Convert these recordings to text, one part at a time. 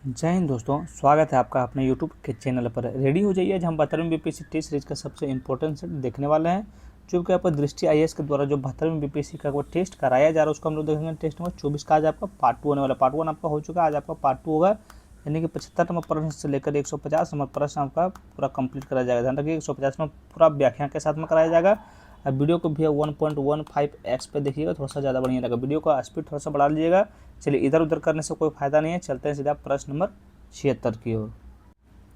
जय हिंद दोस्तों, स्वागत है आपका अपने यूट्यूब के चैनल पर। रेडी हो जाइए, आज हम 72वीं बीपीएससी टेस्ट सीरीज का सबसे इंपॉर्टेंट सेट देखने वाले हैं, जो कि आपका दृष्टि आईएएस के द्वारा जो 72वीं बीपीएससी का वो टेस्ट कराया जा रहा है, उसको हम लोग देखेंगे। टेस्ट नंबर 24 का आज आपका पार्ट 2 होने वाला। पार्ट 1 आपका हो चुका है, आज आपका पार्ट 2 होगा, यानी कि 75 नंबर प्रश्न से लेकर 150 नंबर प्रश्न आपका पूरा कंप्लीट कराया जाएगा। ध्यान रखिए, 150 नंबर पूरा व्याख्या के साथ में कराया जाएगा। अब वीडियो को भी 1.15x पे देखिएगा, थोड़ा सा ज़्यादा बढ़िया लगा। वीडियो का स्पीड थोड़ा सा बढ़ा लीजिएगा। चलिए, इधर उधर करने से कोई फायदा नहीं है, चलते हैं सीधा प्रश्न नंबर 76 की ओर।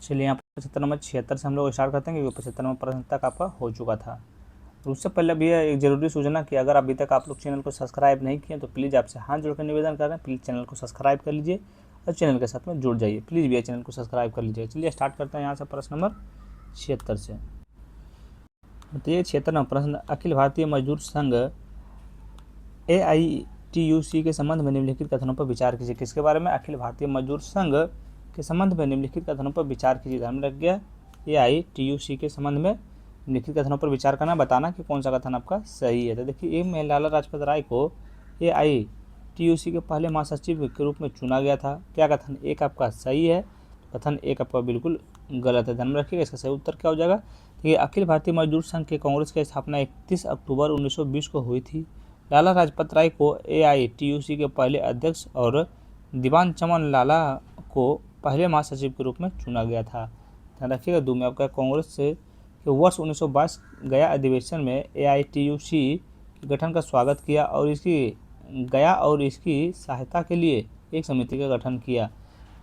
चलिए, यहाँ पर 75 नंबर 76 से हम लोग स्टार्ट करते हैं, क्योंकि 75 नंबर प्रश्न तक आपका हो चुका था। तो उससे पहले भी एक जरूरी सूचना कि अगर अभी तक आप लोग चैनल को सब्सक्राइब नहीं किए तो प्लीज़ आपसे हाथ जोड़ कर निवेदन कर रहे हैं, प्लीज़ चैनल को सब्सक्राइब कर लीजिए और चैनल के साथ में जुड़ जाइए। प्लीज़ भैया चैनल को सब्सक्राइब कर लीजिए। चलिए स्टार्ट करते हैं यहाँ से प्रश्न नंबर 76 से। तो ये 76 नंबर प्रश्न, अखिल भारतीय मजदूर संघ AITUC के संबंध में निम्नलिखित कथनों पर विचार कीजिए। किसके बारे में? अखिल भारतीय मजदूर संघ के संबंध में निम्नलिखित कथनों पर विचार कीजिए। ध्यान में रख गया, AITUC के संबंध में निम्नलिखित कथनों पर विचार करना, बताना कि कौन सा कथन आपका सही है। तो देखिए, एक में लाला लाजपत राय को AITUC के पहले महासचिव के रूप में चुना गया था। क्या कथन एक आपका सही है? कथन एक आपका बिल्कुल गलत है। ध्यान में रखिएगा, इसका सही उत्तर क्या हो जाएगा? देखिए, अखिल भारतीय मजदूर संघ के कांग्रेस की स्थापना 31 अक्टूबर 1920 को हुई थी। लाला लाजपत राय को AITUC के पहले अध्यक्ष और दीवान चमन लाला को पहले महासचिव के रूप में चुना गया था। ध्यान रखिएगा, दो में आपका कांग्रेस से के वर्ष 1922 गया अधिवेशन में AITUC के गठन का स्वागत किया और इसकी सहायता के लिए एक समिति का गठन किया।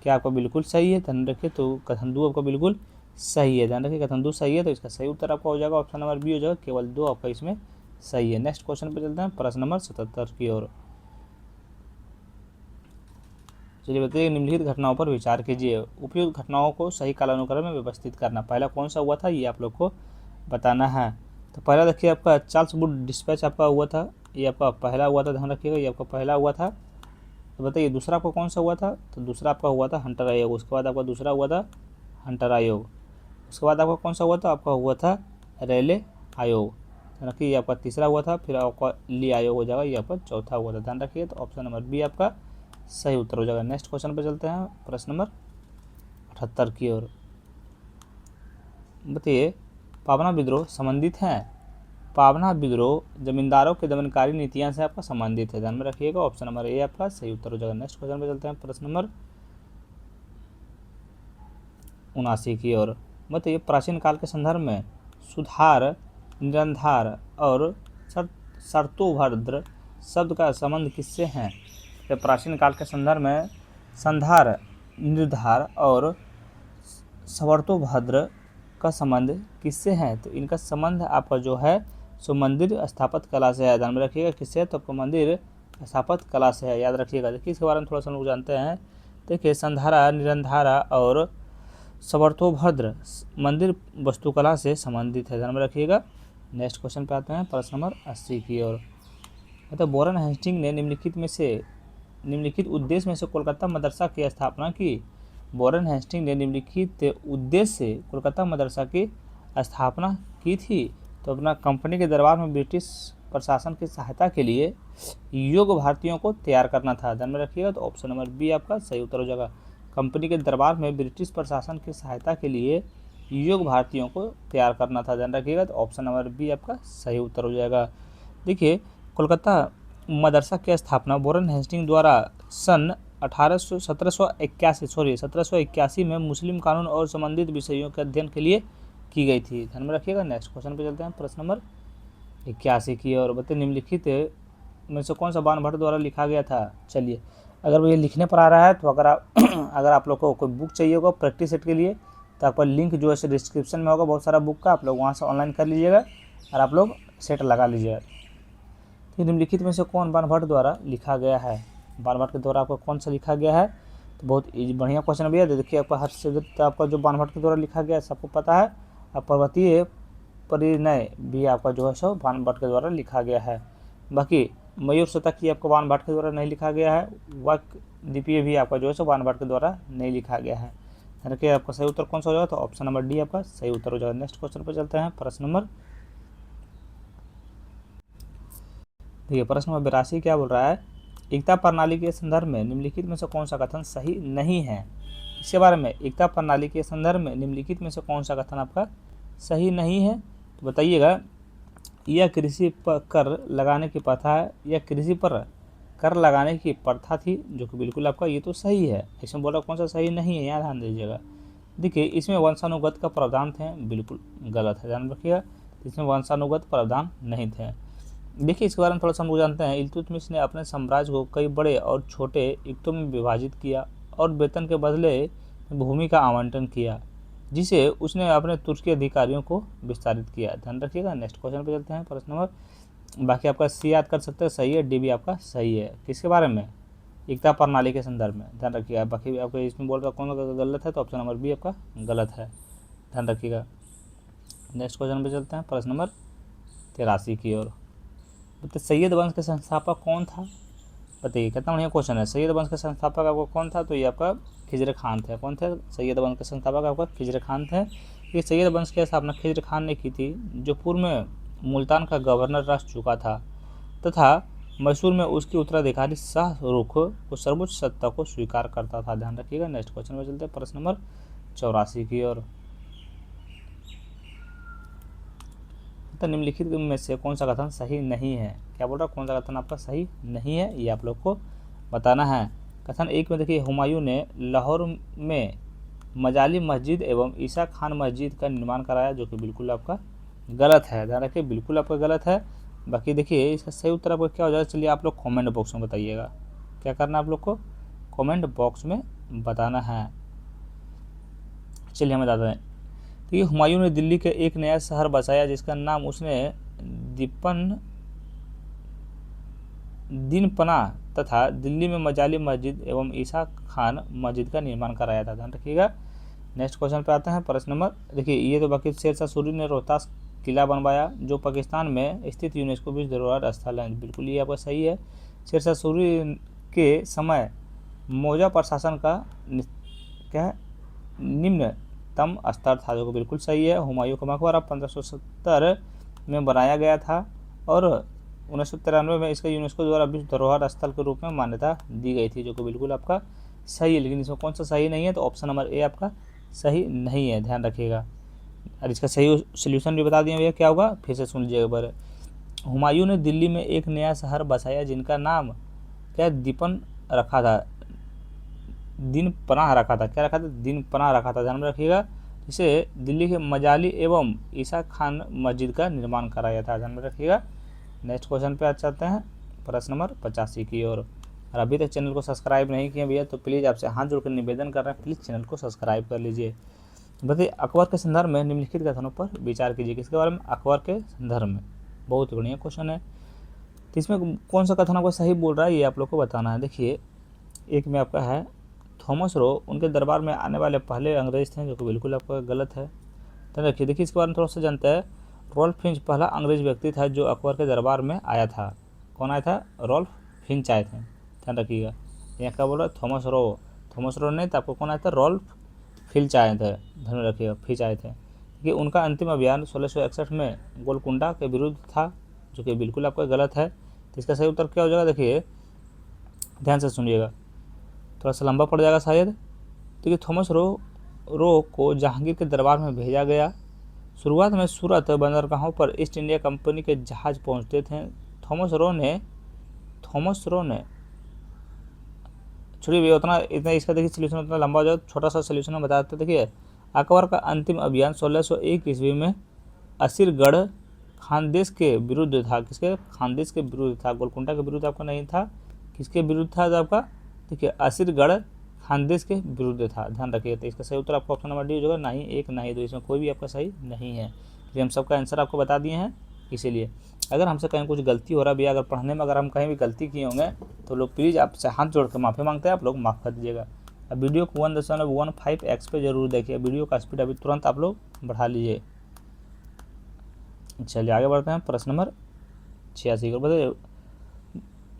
क्या आपका बिल्कुल सही है? ध्यान रखिए, तो कथन दो आपका बिल्कुल सही है। ध्यान रखिए, कथन दो सही है, तो इसका सही उत्तर आपका हो जाएगा ऑप्शन नंबर बी हो जाएगा। केवल दो आपका इसमें सही है। नेक्स्ट क्वेश्चन पे चलते हैं, प्रश्न नंबर 77 की ओर। चलिए बताइए, निम्नलिखित घटनाओं पर विचार कीजिए। उपयुक्त घटनाओं को सही कालानुक्रम में व्यवस्थित करना। पहला कौन सा हुआ था, ये आप लोग को बताना है। तो पहला देखिए, आपका चार्ल्स वुड डिस्पैच आपका हुआ था, ये आपका पहला हुआ था। ध्यान रखिएगा, ये आपका पहला हुआ था। तो बताइए, दूसरा आपका कौन सा हुआ था? तो दूसरा आपका हुआ था हंटर आयोग। उसके बाद आपका दूसरा हुआ था हंटर आयोग। उसके बाद आपका कौन सा हुआ था? आपका हुआ था रेले आयोग। ध्यान रखिए, ये आपका तीसरा हुआ था। फिर आपका ली आयोग हो जाएगा, ये आपका चौथा हुआ था। ध्यान रखिए, तो ऑप्शन नंबर बी आपका सही उत्तर हो जाएगा। नेक्स्ट क्वेश्चन पे चलते हैं, प्रश्न नंबर 78 की ओर। बताइए, पावना विद्रोह संबंधित है। पावना विद्रोह जमींदारों के दमनकारी नीतियां से आपका संबंधित है। ध्यान में रखिएगा, ऑप्शन नंबर ए आपका सही उत्तर हो जाएगा। नेक्स्ट क्वेश्चन पे चलते हैं, प्रश्न नंबर 79 की ओर। बताइए, प्राचीन काल के संदर्भ में सुधार, निरंधार और शर्तोभद्र शब्द का संबंध किससे है? तो प्राचीन काल के संदर्भ में संधार, निर्धार और शर्तोभद्र का संबंध किससे है? तो इनका संबंध आपका जो है सो मंदिर स्थापत्य कला से है। ध्यान में रखिएगा, किससे? तो आपका मंदिर स्थापत्य कला से है, याद रखिएगा। देखिए, इसके बारे में थोड़ा सा लोग जानते हैं। देखिए, संधारा, निरंधारा और शर्तोभद्र मंदिर वास्तुकला से संबंधित है। ध्यान में रखिएगा। नेक्स्ट क्वेश्चन पे आते हैं, प्रश्न नंबर 80 की ओर। मतलब वॉरेन हेस्टिंग ने निम्नलिखित उद्देश्य में से कोलकाता मदरसा की स्थापना की। वॉरेन हेस्टिंग ने निम्नलिखित उद्देश्य से कोलकाता मदरसा की स्थापना की थी। तो अपना कंपनी के दरबार में ब्रिटिश प्रशासन की सहायता के लिए योग्य भारतीयों को तैयार करना था। ध्यान में रखिएगा, तो ऑप्शन नंबर बी आपका सही उत्तर हो जाएगा। कंपनी के दरबार में ब्रिटिश प्रशासन की सहायता के लिए योग्य भारतीयों को तैयार करना था। ध्यान रखिएगा, तो ऑप्शन नंबर बी आपका सही उत्तर हो जाएगा। देखिए, कोलकाता मदरसा की स्थापना वॉरेन हेस्टिंग द्वारा सन 1781 में मुस्लिम कानून और संबंधित विषयों के अध्ययन के लिए की गई थी। ध्यान में रखिएगा। नेक्स्ट क्वेश्चन पे चलते हैं, प्रश्न नंबर 81 की और। बताइए, निम्नलिखित में से कौन सा बाणभट्ट द्वारा लिखा गया था? चलिए, अगर ये लिखने पर आ रहा है तो अगर आप लोग को कोई बुक चाहिए होगा प्रैक्टिस सेट के लिए, तो आपका लिंक जो है डिस्क्रिप्शन में होगा, बहुत सारा बुक का, आप लोग वहाँ से ऑनलाइन कर लीजिएगा और आप लोग सेट लगा लीजिएगा। तो निम्नलिखित में से कौन बाणभट्ट द्वारा लिखा गया है? बाणभट्ट के द्वारा आपका कौन सा लिखा गया है? तो बहुत बढ़िया क्वेश्चन भैया। देखिए, आपका हर से आपका जो बाणभट्ट के द्वारा लिखा गया है सबको पता है। अब पर्वतीय परिणय भी आपका जो है सो बाणभट्ट के द्वारा लिखा गया है। बाकी मयूर शतक आपको बाणभट्ट के द्वारा नहीं लिखा गया है। वाक्यदीपीय भी आपका जो है सो बाणभट्ट के द्वारा नहीं लिखा गया है। देखिए, आपका सही उत्तर कौन सा हो जाएगा? तो ऑप्शन नंबर डी आपका सही उत्तर हो जाएगा। नेक्स्ट क्वेश्चन पर चलते हैं, प्रश्न नंबर, देखिए प्रश्न नंबर 82 क्या बोल रहा है? एकता प्रणाली के संदर्भ में निम्नलिखित में से कौन सा कथन सही नहीं है? इसके बारे में, एकता प्रणाली के संदर्भ में निम्नलिखित में से कौन सा कथन आपका सही नहीं है? तो बताइएगा। यह कृषि पर कर लगाने की प्रथा है, यह कृषि पर कर लगाने की प्रथा थी, जो कि बिल्कुल आपका ये तो सही है। इसमें बोला कौन सा सही नहीं है, यहाँ ध्यान दीजिएगा। देखिए, इसमें वंशानुगत का प्रावधान थे, बिल्कुल गलत है, ध्यान रखिएगा। इसमें वंशानुगत प्रावधान नहीं थे। देखिए, इसके बारे में थोड़ा सा हम लोग जानते हैं। इल्तुतमिश ने अपने साम्राज्य को कई बड़े और छोटे इक्तों में विभाजित किया और वेतन के बदले भूमि का आवंटन किया, जिसे उसने अपने तुर्की अधिकारियों को विस्तारित किया। ध्यान रखिएगा। नेक्स्ट क्वेश्चन पे चलते हैं, प्रश्न नंबर। बाकी आपका सी याद कर सकते हैं, सही है। डी भी आपका सही है। किसके बारे में? एकता प्रणाली के संदर्भ में। ध्यान रखिएगा। बाकी आपको इसमें बोल रहा कौन सा गलत है, तो ऑप्शन नंबर बी आपका गलत है। ध्यान रखिएगा। नेक्स्ट क्वेश्चन पे चलते हैं, प्रश्न नंबर 83 की ओर। बताइए, सैयद वंश के संस्थापक कौन था? बताइए, कितना बढ़िया क्वेश्चन है। सैयद वंश के संस्थापक आपको कौन था? तो ये आपका खिजर खान थे। कौन थे? सैयद वंश के संस्थापक आपका खिजर खान थे। ये सैयद वंश की स्थापना खिजर खान ने की थी, जो पूर्व में मुल्तान का गवर्नर रह चुका था तथा मैसूर में उसकी उत्तराधिकारी शाहरुख को सर्वोच्च सत्ता को स्वीकार करता था। ध्यान रखिएगा। नेक्स्ट क्वेश्चन में चलते हैं, प्रश्न नंबर 84 की ओर। तो निम्नलिखित में से कौन सा कथन सही नहीं है? क्या बोल रहा है, कौन सा कथन आपका सही नहीं है, ये आप लोग को बताना है। कथन 1 में देखिए, हुमायूं ने लाहौर में मजाली मस्जिद एवं ईसा खान मस्जिद का निर्माण कराया, जो कि बिल्कुल आपका गलत है। ध्यान रखिए, बिल्कुल आपका गलत है। बाकी देखिए, इसका सही उत्तर आपका क्या हो जाएगा, चलिए आप लोग कमेंट बॉक्स में बताइएगा। क्या करना है आप लोग को? कमेंट बॉक्स में बताना है। चलिए हम बताते हैं। तो ये हुमायूं ने दिल्ली के एक नया शहर बसाया, जिसका नाम उसने दीनपना तथा दिल्ली में मजाली मस्जिद एवं ईसा खान मस्जिद का निर्माण कराया था। ध्यान रखिएगा। नेक्स्ट क्वेश्चन पे आते हैं, प्रश्न नंबर। देखिए, ये तो बाकी शेरशाह सूरी ने रोहतास किला बनवाया, जो पाकिस्तान में स्थित यूनेस्को विश्व धरोहर स्थल है। बिल्कुल ये आपका सही है। शेरशाह सूरी के समय मौजा प्रशासन का क्या है, निम्नतम स्तर था, जो बिल्कुल सही है। हुमायूं का मकबरा 1570 में बनाया गया था और 1993 में इसका यूनेस्को द्वारा विश्व धरोहर स्थल के रूप में मान्यता दी गई थी, जो कि बिल्कुल आपका सही है। लेकिन इसमें कौन सा सही नहीं है, तो ऑप्शन नंबर ए आपका सही नहीं है। ध्यान रखिएगा। और इसका सही सोल्यूशन भी बता दिए भैया, क्या होगा, फिर से सुन लीजिएगा एक बार। हुमायूं ने दिल्ली में एक नया शहर बसाया, जिनका नाम क्या दीपन रखा था, दिन पनाह रखा था। क्या रखा था? दिन पनाह रखा था। ध्यान में रखिएगा। इसे दिल्ली के मजाली एवं ईसा खान मस्जिद का निर्माण कराया था। ध्यान में रखिएगा। नेक्स्ट क्वेश्चन पे आ जाते हैं, प्रश्न नंबर 85 की ओर। और अभी तक चैनल को सब्सक्राइब नहीं किए भैया, तो प्लीज़ आपसे हाथ जोड़कर निवेदन कर रहे हैं, प्लीज़ चैनल को सब्सक्राइब कर लीजिए। बताइए, अकबर के संदर्भ में निम्नलिखित कथनों पर विचार कीजिए। किसके बारे में? अकबर के संदर्भ में। बहुत बढ़िया क्वेश्चन है। तो इसमें कौन सा कथन आपको सही बोल रहा है, ये आप लोग को बताना है। देखिए, एक में आपका है, थॉमस रो उनके दरबार में आने वाले पहले अंग्रेज थे, जो कि बिल्कुल आपका गलत है। तो देखिए इसके बारे में थोड़ा सा जानते हैं। रॉल्फ फिंच पहला अंग्रेज व्यक्ति था जो अकबर के दरबार में आया था। कौन आया था? रॉल्फ फिंच आए थे। ध्यान रखिएगा। यहाँ क्या बोल रहा है? थॉमस रो नहीं, तो आपको कौन आया था? रॉल्फ फिंच आए थे। ध्यान रखिएगा, फिंच आए थे। देखिए, उनका अंतिम अभियान 1661 में गोलकुंडा के विरुद्ध था, जो कि बिल्कुल आपका गलत है। तो इसका सही उत्तर क्या हो जाएगा? देखिए ध्यान से सुनिएगा, थोड़ा सा लंबा पड़ जाएगा शायद। देखिए, थॉमस रो को जहांगीर के दरबार में भेजा गया। शुरुआत में सूरत बंदरगाहों पर ईस्ट इंडिया कंपनी के जहाज पहुंचते थे। थॉमस रो ने छोड़िए भैया, इतना इसका देखिए सोल्यूशन उतना लंबा हो जाए, छोटा सा सोल्यूशन हम बताते। देखिए, अकबर का अंतिम अभियान 1601 ईस्वी में असीरगढ़ खानदेश के विरुद्ध था। किसके? खानदेश के विरुद्ध था। गोलकुंडा के विरुद्ध आपका नहीं था। किसके विरुद्ध था? तो आपका देखिए असीरगढ़ खानदेश के विरुद्ध था। ध्यान रखिए। तो इसका सही उत्तर आपका ऑप्शन नंबर डी हो जाएगा, ना ही एक ना ही दो, इसमें कोई भी आपका सही नहीं है। हम सबका आंसर आपको बता दिए हैं। इसीलिए अगर हमसे कहीं कुछ गलती हो रहा है भैया, अगर पढ़ने में अगर हम कहीं भी गलती किए होंगे, तो लोग प्लीज़ आपसे हाथ जोड़ कर माफ़ी मांगते हैं, आप लोग माफ़ कर दीजिएगा। अब वीडियो को 1.15x पे जरूर देखिए। वीडियो का स्पीड अभी तुरंत आप लोग बढ़ा लीजिए। चलिए आगे बढ़ते हैं, प्रश्न नंबर 86 को। बताइए,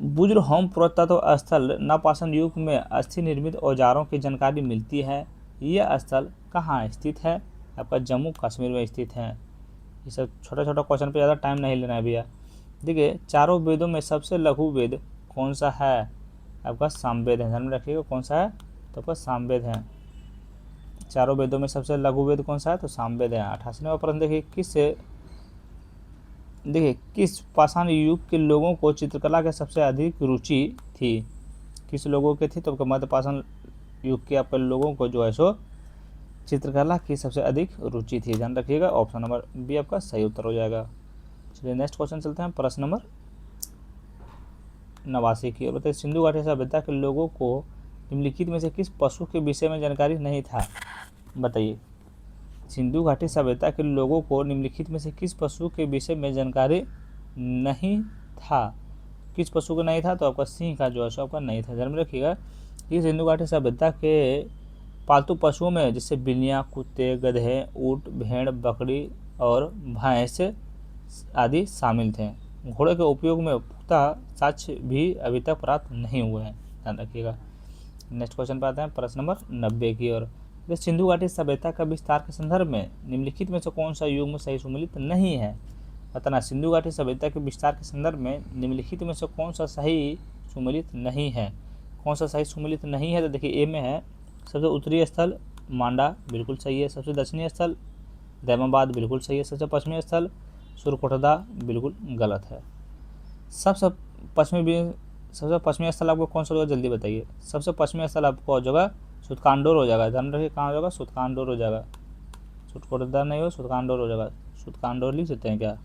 बुजुर्ग पुरातत्व स्थल नवपाषाण युग में अस्थि निर्मित औजारों की जानकारी मिलती है। यह स्थल कहाँ स्थित है? आपका जम्मू कश्मीर में स्थित है। ये सब छोटा छोटा क्वेश्चन पे ज़्यादा टाइम नहीं लेना है भैया। देखिए, चारों वेदों में सबसे लघु वेद कौन सा है? आपका सामवेद है, ध्यान में रखिएगा कौन सा है, तो आपका सामवेद है। चारों वेदों में सबसे लघु वेद कौन सा है, तो सामवेद है। 88वां प्रश्न देखिए किस पाषाण युग के लोगों को चित्रकला के सबसे अधिक रुचि थी, किस लोगों के थी, तो आपका मध्य पाषाण युग के आपके लोगों को जो है सो चित्रकला की सबसे अधिक रुचि थी, ध्यान रखिएगा। ऑप्शन नंबर बी आपका सही उत्तर हो जाएगा। चलिए नेक्स्ट क्वेश्चन चलते हैं, प्रश्न नंबर 89 की। और बताइए सिंधु घाटी सभ्यता के लोगों को निम्नलिखित में से किस पशु के विषय में जानकारी नहीं था, बताइए। सिंधु घाटी सभ्यता के लोगों को निम्नलिखित में से किस पशु के विषय में जानकारी नहीं था, किस पशु का नहीं था, तो आपका सिंह का जो है सो आपका नहीं था, ध्यान में रखिएगा। ये सिंधु घाटी सभ्यता के पालतू पशुओं में जैसे बिल्लियाँ, कुत्ते, गधे, ऊँट, भेड़, बकरी और भैंस आदि शामिल थे। घोड़े के उपयोग में पुख्ता साक्ष्य भी अभी तक प्राप्त नहीं हुए हैं, ध्यान रखिएगा। नेक्स्ट क्वेश्चन पे आते हैं, प्रश्न नंबर 90 की ओर। सिंधु घाटी सभ्यता का विस्तार के संदर्भ में निम्नलिखित में से कौन सा युग में सही सुमेलित नहीं है, बताना। सिंधु घाटी सभ्यता के विस्तार के संदर्भ में निम्नलिखित में से कौन सा सही सुमेलित नहीं है, कौन सा सही सुमेलित नहीं है, तो देखिए ए में है सबसे उत्तरी स्थल मांडा, बिल्कुल सही है। सबसे दक्षिणी स्थल दैमाबाद, बिल्कुल सही है। सबसे पश्चिमी स्थल सुरकोटदा, बिल्कुल गलत है। सबसे पश्चिमी स्थल आपको कौन सा होगा, जल्दी बताइए। सबसे पश्चिमी स्थल आपको हो जाएगा सुतकांडोर हो जाएगा, ध्यान रखिए कहाँ हो जाएगा, सुतकांडोर हो जाएगा। सुरकोटदा नहीं हो, सुतकांडोर हो जाएगा। सुतकांडोर लिख सकते हैं क्या,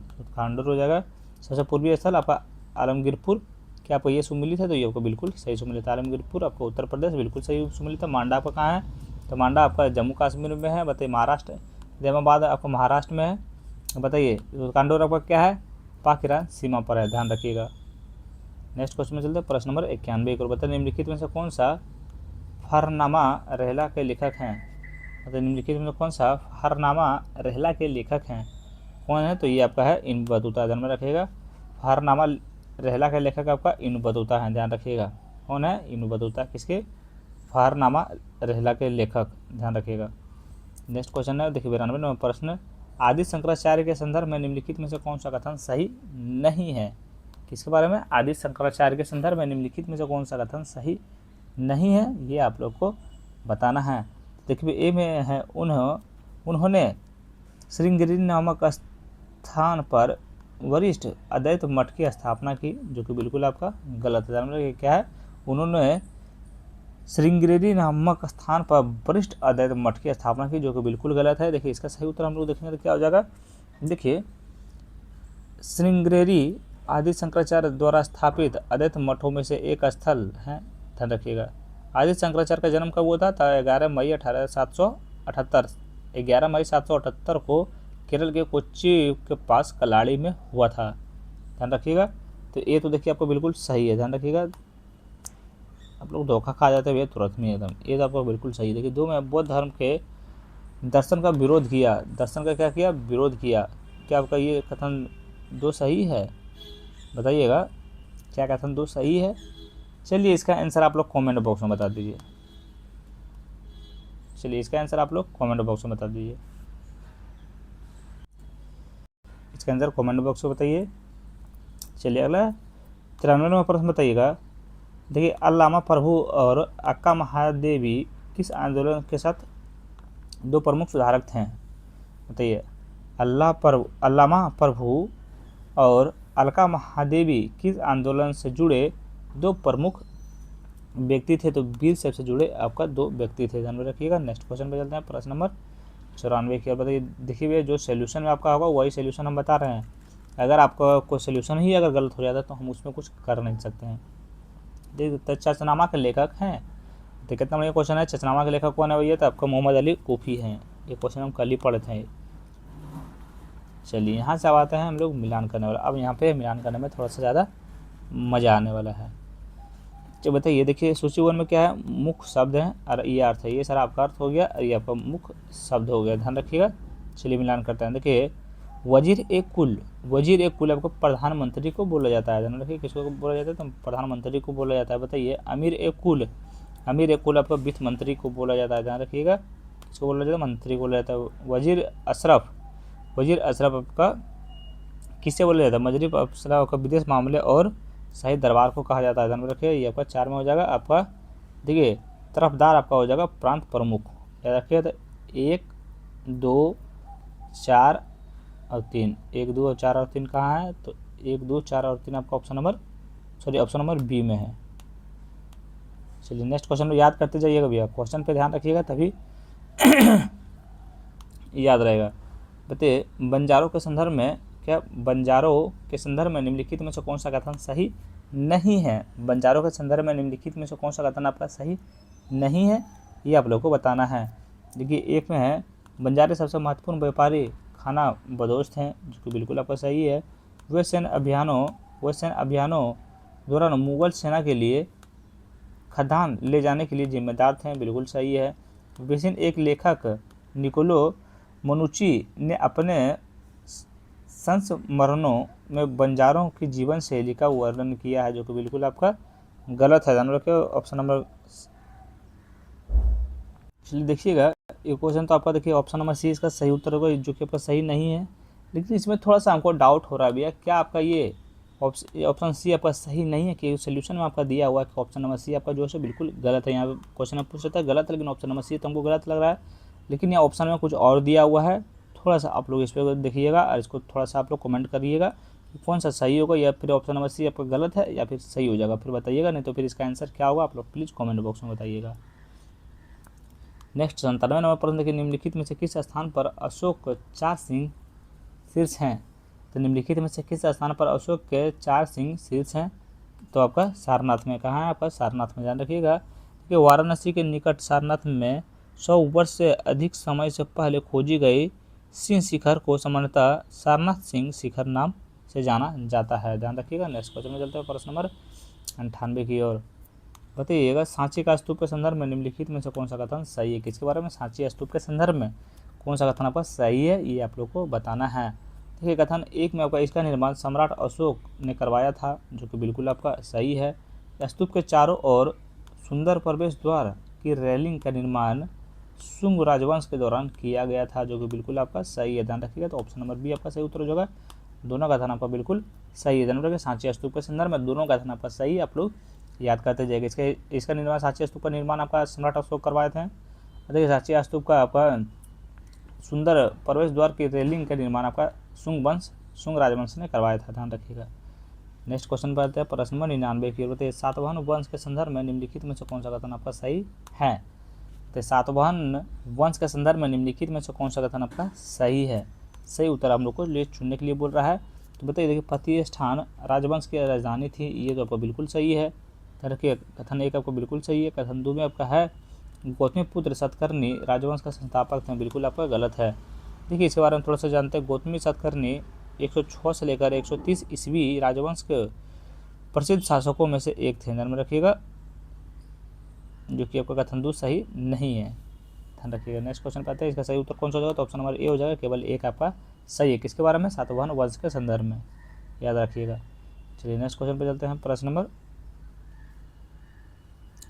सुतकांडोर हो जाएगा। सबसे पूर्वी स्थल आपका आलमगीरपुर, क्या आपको ये सुमिलित है, तो ये आपको बिल्कुल सही सुमिलित है। आलमगीरपुर आपका उत्तर प्रदेश, बिल्कुल सही सुमिलित है। मांडा आपका कहाँ है, तो मांडा आपका जम्मू कश्मीर में है, बताइए। महाराष्ट्र। दैमाबाद आपका महाराष्ट्र में है, बताइए। कांडोर आपका क्या है, पाक ईरान सीमा पर है, ध्यान रखिएगा। नेक्स्ट क्वेश्चन में चलते हैं, प्रश्न नंबर 91 को। बताइए निम्नलिखित में से कौन सा फरनामा रहला के लेखक हैं, बताइए निम्नलिखित में कौन सा फरनामा रहला के लेखक हैं, कौन है, तो ये आपका है इन बतूता, ध्यान में रखिएगा। फरनामा रहला के लेखक आपका इन बतूता है, ध्यान रखिएगा। कौन है, इन बतूता, किसके, फरनामा रहला के लेखक, ध्यान रखिएगा। नेक्स्ट क्वेश्चन है, देखिए 92वां प्रश्न। आदि शंकराचार्य के संदर्भ में निम्नलिखित में से कौन सा कथन सही नहीं है, किसके बारे में, आदि शंकराचार्य के संदर्भ में निम्नलिखित में से कौन सा कथन सही नहीं है, ये आप लोग को बताना है। देखिए ए में है उन्होंने श्रृंगेरी नामक स्थान पर वरिष्ठ अद्वैत मठ की स्थापना की, जो कि बिल्कुल आपका गलत है। क्या है, उन्होंने श्रृंगेरी नामक स्थान पर वरिष्ठ अद्वैत मठ की स्थापना की, जो कि बिल्कुल गलत है। देखिए इसका सही उत्तर हम लोग देखेंगे तो क्या हो जाएगा, देखिए श्रृंगेरी आदि शंकराचार्य द्वारा स्थापित अद्वैत मठों में से एक स्थल है, ध्यान रखिएगा। आदि शंकराचार्य का जन्म कब हुआ था, 11 मई 778, 11 मई 778 को केरल के कोच्चि के पास कलाड़ी में हुआ था, ध्यान रखिएगा। तो ये तो देखिए आपको बिल्कुल सही है, ध्यान रखिएगा। आप लोग धोखा खा जाते हैं तुरंत में एकदम, ये तो आपको बिल्कुल सही है। देखिए 2 में बौद्ध धर्म के दर्शन का विरोध किया, दर्शन का क्या किया, विरोध किया। क्या आपका ये कथन 2 सही है, बताइएगा, क्या कथन 2 सही है। चलिए इसका आंसर आप लोग कमेंट बॉक्स में बता दीजिए, चलिए इसका आंसर आप लोग कमेंट बॉक्स में बता दीजिए, इसका आंसर कमेंट बॉक्स में बताइए। चलिए अगला 93वां प्रश्न बताइएगा। देखिए अल्लामा प्रभु और अक्का महादेवी किस आंदोलन के साथ 2 प्रमुख सुधारक थे, बताइए। अल्लामा प्रभु और अलका महादेवी किस आंदोलन से जुड़े 2 प्रमुख व्यक्ति थे, तो वीर शैव से जुड़े आपका 2 व्यक्ति थे, ध्यान में रखिएगा। नेक्स्ट क्वेश्चन पे चलते हैं, प्रश्न नंबर 94 की। बताइए देखिए भैया जो सोल्यूशन में आपका होगा वही सोल्यूशन हम बता रहे हैं, अगर आपका कोई सोल्यूशन ही अगर गलत हो जाता है तो हम उसमें कुछ कर नहीं सकते हैं। देखिए चचनामा के लेखक हैं, तो कितना बढ़िया क्वेश्चन है, चचनामा के लेखक कौन है भैया, तो आपका मोहम्मद अली कोफी हैं, ये क्वेश्चन हम कल ही पढ़े थे। चलिए यहाँ से अब आते हैं हम लोग मिलान करने वाला, अब यहाँ पे मिलान करने में थोड़ा सा ज़्यादा मज़ा आने वाला है। चलो बताइए, देखिए सूची 1 में क्या है, मुख्य शब्द है और ये अर्थ है, ये सारा आपका अर्थ हो गया और ये आपका मुख्य शब्द हो गया, ध्यान रखिएगा। चलिए मिलान करते हैं। देखिए वजीर ए कुल आपको प्रधानमंत्री को बोला जाता है, ध्यान रखिए, किसको बोला जाता है, तो प्रधानमंत्री को बोला जाता है। बताइए अमीर ए कुल आपका वित्त मंत्री को बोला जाता है, ध्यान रखिएगा। इसको बोला जाता है, मंत्री को बोला जाता है। वजीर अशरफ आपका किससे बोला जाता है? मजलिस अफसरा का विदेश मामले और शाही दरबार को कहा जाता है। ध्यान में रखिए, ये आपका 4 में हो जाएगा। आपका देखिए तरफदार आपका हो जाएगा प्रांत प्रमुख। याद रखिए, तो 1, 2, 4 और 3, 1, 2 और 4 और 3 कहाँ है? तो 1, 2, 4 और 3 आपका ऑप्शन नंबर बी में है। चलिए नेक्स्ट क्वेश्चन में याद करते जाइएगा भैया, क्वेश्चन पे ध्यान रखिएगा तभी याद रहेगा। बताइए बंजारों के संदर्भ में निम्नलिखित में से कौन सा कथन सही नहीं है? बंजारों के संदर्भ में निम्नलिखित में से कौन सा कथन आपका सही नहीं है, ये आप लोग को बताना है। देखिए एक में है बंजारे सबसे महत्वपूर्ण व्यापारी खाना बदोश हैं, जो कि बिल्कुल आपका सही है। वे सैन्य अभियानों दौरान मुगल सेना के लिए खदान ले जाने के लिए जिम्मेदार थे, बिल्कुल सही है। विसिन एक लेखक निकोलो मनुची ने अपने संस्मरणों में बंजारों की जीवन शैली का वर्णन किया है, जो कि बिल्कुल आपका गलत है। ध्यान रखिए, ऑप्शन नंबर चलिए देखिएगा ये क्वेश्चन तो आपका देखिए ऑप्शन नंबर सी इसका सही उत्तर होगा, जो कि आपका सही नहीं है। लेकिन इसमें थोड़ा सा हमको डाउट हो रहा है भैया, क्या आपका ये ऑप्शन सी आपका सही नहीं है? कि सोल्यूशन में आपका दिया हुआ है कि ऑप्शन नंबर सी आपका जो है बिल्कुल गलत है। यहाँ पे क्वेश्चन में पूछ रहा है गलत है, लेकिन ऑप्शन नंबर सी तो हमको गलत लग रहा है। लेकिन यहाँ ऑप्शन में कुछ और दिया हुआ है, थोड़ा सा आप लोग इस पर देखिएगा और इसको थोड़ा सा आप लोग कमेंट करिएगा कि कौन सा सही होगा, या फिर ऑप्शन नंबर सी आपका गलत है या फिर सही हो जाएगा, फिर बताइएगा। नहीं तो फिर इसका आंसर क्या होगा आप लोग प्लीज़ कॉमेंट बॉक्स में बताइएगा। नेक्स्ट 97 नंबर प्रश्न देखिए, निम्नलिखित में से किस स्थान पर अशोक 4 सिंह शीर्ष हैं? तो निम्नलिखित में से किस स्थान पर अशोक के 4 सिंह शीर्ष हैं? तो आपका सारनाथ में। कहाँ है आपका? सारनाथ में। ध्यान रखिएगा कि वाराणसी के निकट सारनाथ में 100 वर्ष से अधिक समय से पहले खोजी गई सिंह शिखर को सामान्यतः सारनाथ सिंह शिखर नाम से जाना जाता है। ध्यान रखिएगा। नेक्स्ट क्वेश्चन में चलते हैं प्रश्न नंबर 98 की ओर। बताइएगा सांची का स्तूप के संदर्भ में निम्नलिखित में से कौन सा कथन सही है? किसके बारे में? सांची स्तूप के संदर्भ में कौन सा कथन आपका सही है, ये आप लोग को बताना है। देखिए कथन 1 में आपका इसका निर्माण सम्राट अशोक ने करवाया था, जो कि बिल्कुल आपका सही है। स्तूप के चारों ओर सुंदर प्रवेश द्वार की रेलिंग का निर्माण शुंग राजवंश के दौरान किया गया था, जो कि बिल्कुल आपका सही है। ध्यान रखिएगा, तो ऑप्शन नंबर बी आपका सही उत्तर हो जाएगा। दोनों कथन आपका बिल्कुल सही है। ध्यान रखिएगा सांची स्तूप के संदर्भ में दोनों कथन आपका सही है, आप लोग याद करते जाएगा। इसका निर्माण सांची स्तूप का निर्माण आपका सम्राट अशोक करवाए थे। देखिए सांची स्तूप का आपका सुंदर प्रवेश द्वार की रेलिंग का निर्माण आपका शुंग राजवंश ने करवाया था। ध्यान रखिएगा। नेक्स्ट क्वेश्चन पर आते हैं प्रश्न नंबर 99 की ओर। बताइए सातवाहन वंश के संदर्भ में निम्नलिखित में से कौन सा कथन आपका सही है? तो सातवाहन वंश के संदर्भ में निम्नलिखित में से कौन सा कथन आपका सही है? सही उत्तर हम लोग को चुनने के लिए बोल रहा है। तो बताइए देखिए प्रतिष्ठान राजवंश की राजधानी थी, ये तो आपका बिल्कुल सही है। रखिए कथन 1 आपका बिल्कुल सही है। कथन 2 में आपका है गौतमीपुत्र सतकर्णी राजवंश का संस्थापक थे, बिल्कुल आपका गलत है। देखिए इसके बारे में थोड़ा सा जानते हैं। गौतमी सतकर्णी 106 से लेकर 130 ईस्वी राजवंश के प्रसिद्ध शासकों में से एक थे। ध्यान में रखिएगा, जो कि आपका कथन 2 सही नहीं है। ध्यान रखिएगा। नेक्स्ट क्वेश्चन पे आते हैं, इसका सही उत्तर कौन सा हो जाएगा? तो ऑप्शन नंबर ए हो जाएगा। केवल एक आपका सही है। किसके बारे में? सातवाहन वंश के संदर्भ में, याद रखिएगा। चलिए नेक्स्ट क्वेश्चन पे चलते हैं प्रश्न नंबर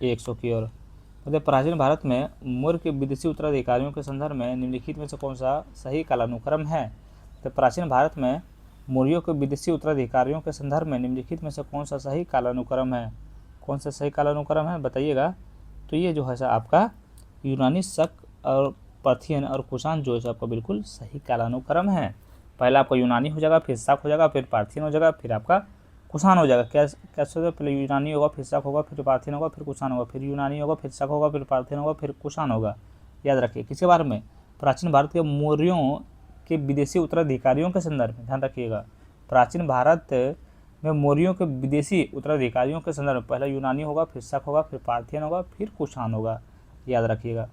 100 की ओर। मतलब प्राचीन भारत में मौर्य के विदेशी उत्तराधिकारियों के संदर्भ में निम्नलिखित में से कौन सा सही कालानुक्रम है? तो प्राचीन भारत में मौर्यों के विदेशी उत्तराधिकारियों के संदर्भ में निम्नलिखित में से कौन सा सही कालानुक्रम है? कौन सा सही कालानुक्रम है बताइएगा। तो ये जो है सर आपका यूनानी, शक और पार्थियन और कुषाण जो है आपका बिल्कुल सही कालानुक्रम है। पहला आपका यूनानी हो जाएगा, फिर शक हो जाएगा, फिर पार्थियन हो जाएगा, फिर आपका कुषाण हो जाएगा। कैसे होगा? पहले यूनानी होगा, फिर शक होगा, फिर पार्थियन होगा, फिर कुषाण होगा, फिर यूनानी होगा, फिर शक होगा, फिर पार्थियन होगा, फिर कुषाण होगा। याद रखिए। किसके बारे में? प्राचीन भारत के मौर्यों के विदेशी उत्तराधिकारियों के संदर्भ में। ध्यान रखिएगा, प्राचीन भारत में मौर्यों के विदेशी उत्तराधिकारियों के संदर्भ में पहला यूनानी होगा, फिर शक होगा, फिर पार्थियन होगा, फिर कुषाण होगा। याद रखिएगा।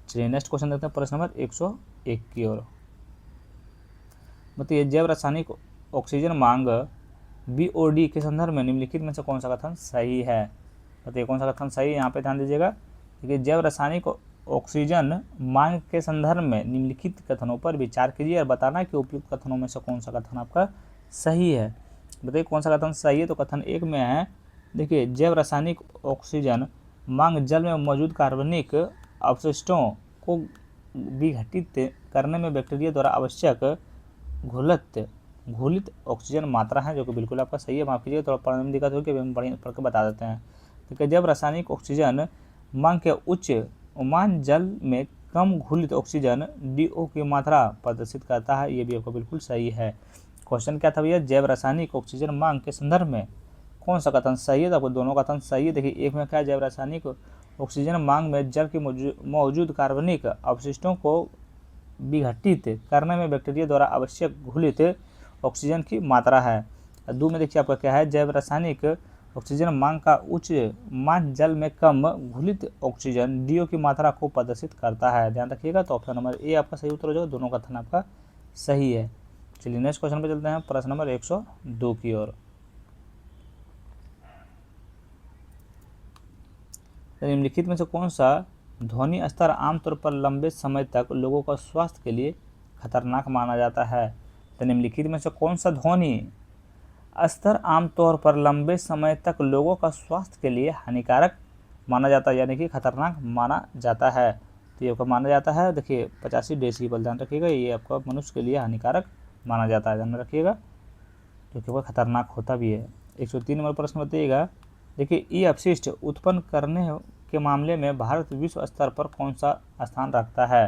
चलिए नेक्स्ट क्वेश्चन देखते हैं प्रश्न नंबर 101 की ओर। बताइए जैव रासायनिक ऑक्सीजन मांग BOD के संदर्भ में निम्नलिखित में से कौन सा कथन सही है? बताइए कौन सा कथन सही है, यहाँ पे ध्यान दीजिएगा। देखिए जैव रासायनिक ऑक्सीजन मांग के संदर्भ में निम्नलिखित कथनों पर विचार कीजिए और बताना कि उपयुक्त कथनों में से कौन सा कथन आपका सही है। बताइए कौन सा कथन सही है। तो कथन 1 में है, देखिए जैव रासायनिक ऑक्सीजन मांग जल में मौजूद कार्बनिक अवशिष्टों को विघटित करने में बैक्टीरिया द्वारा आवश्यक घुलित ऑक्सीजन मात्रा है, जो कि बिल्कुल आपका सही है। माफ कीजिएगा, थोड़ा पढ़ने में दिक्कत होगी, हम पढ़ के बता देते हैं। तो जब रासायनिक ऑक्सीजन मांग के उच्च उमान जल में कम घुलित ऑक्सीजन DO की मात्रा प्रदर्शित करता है, ये भी आपका बिल्कुल सही है। क्वेश्चन क्या था भैया, जैव रासायनिक ऑक्सीजन मांग के संदर्भ में कौन सा कथन सही है? तो आपको दोनों कथन सही है। देखिए, एक में क्या है, जैव रासायनिक ऑक्सीजन मांग में जल की मौजूद कार्बनिक अवशिष्टों को विघटित करने में बैक्टीरिया द्वारा आवश्यक घुलित ऑक्सीजन की मात्रा है। दो में देखिए आपका क्या है, जैव रासायनिक ऑक्सीजन मांग का उच्च मान जल में कम घुलित ऑक्सीजन DO की मात्रा को प्रदर्शित करता है। ध्यान रखिएगा। तो ऑप्शन नंबर ए आपका सही उत्तर हो जाएगा, दोनों कथन आपका सही है। चलिए नेक्स्ट क्वेश्चन पे चलते हैं, प्रश्न नंबर 102 की ओर। निम्नलिखित में से कौन सा ध्वनि स्तर आमतौर पर लंबे समय तक लोगों का स्वास्थ्य के लिए खतरनाक माना जाता है? तो निम्नलिखित में से कौन सा ध्वनि स्तर आमतौर पर लंबे समय तक लोगों का स्वास्थ्य के लिए हानिकारक माना जाता है, यानी कि खतरनाक माना जाता है? तो ये आपका माना जाता है, देखिए 85 डेसिबल। ध्यान रखिएगा, ये आपका मनुष्य के लिए हानिकारक माना जाता है, ध्यान रखिएगा, क्योंकि वह खतरनाक होता भी है। 103 नंबर प्रश्न बताइएगा। देखिए, ई अपशिष्ट उत्पन्न करने के मामले में भारत विश्व स्तर पर कौन सा स्थान रखता है?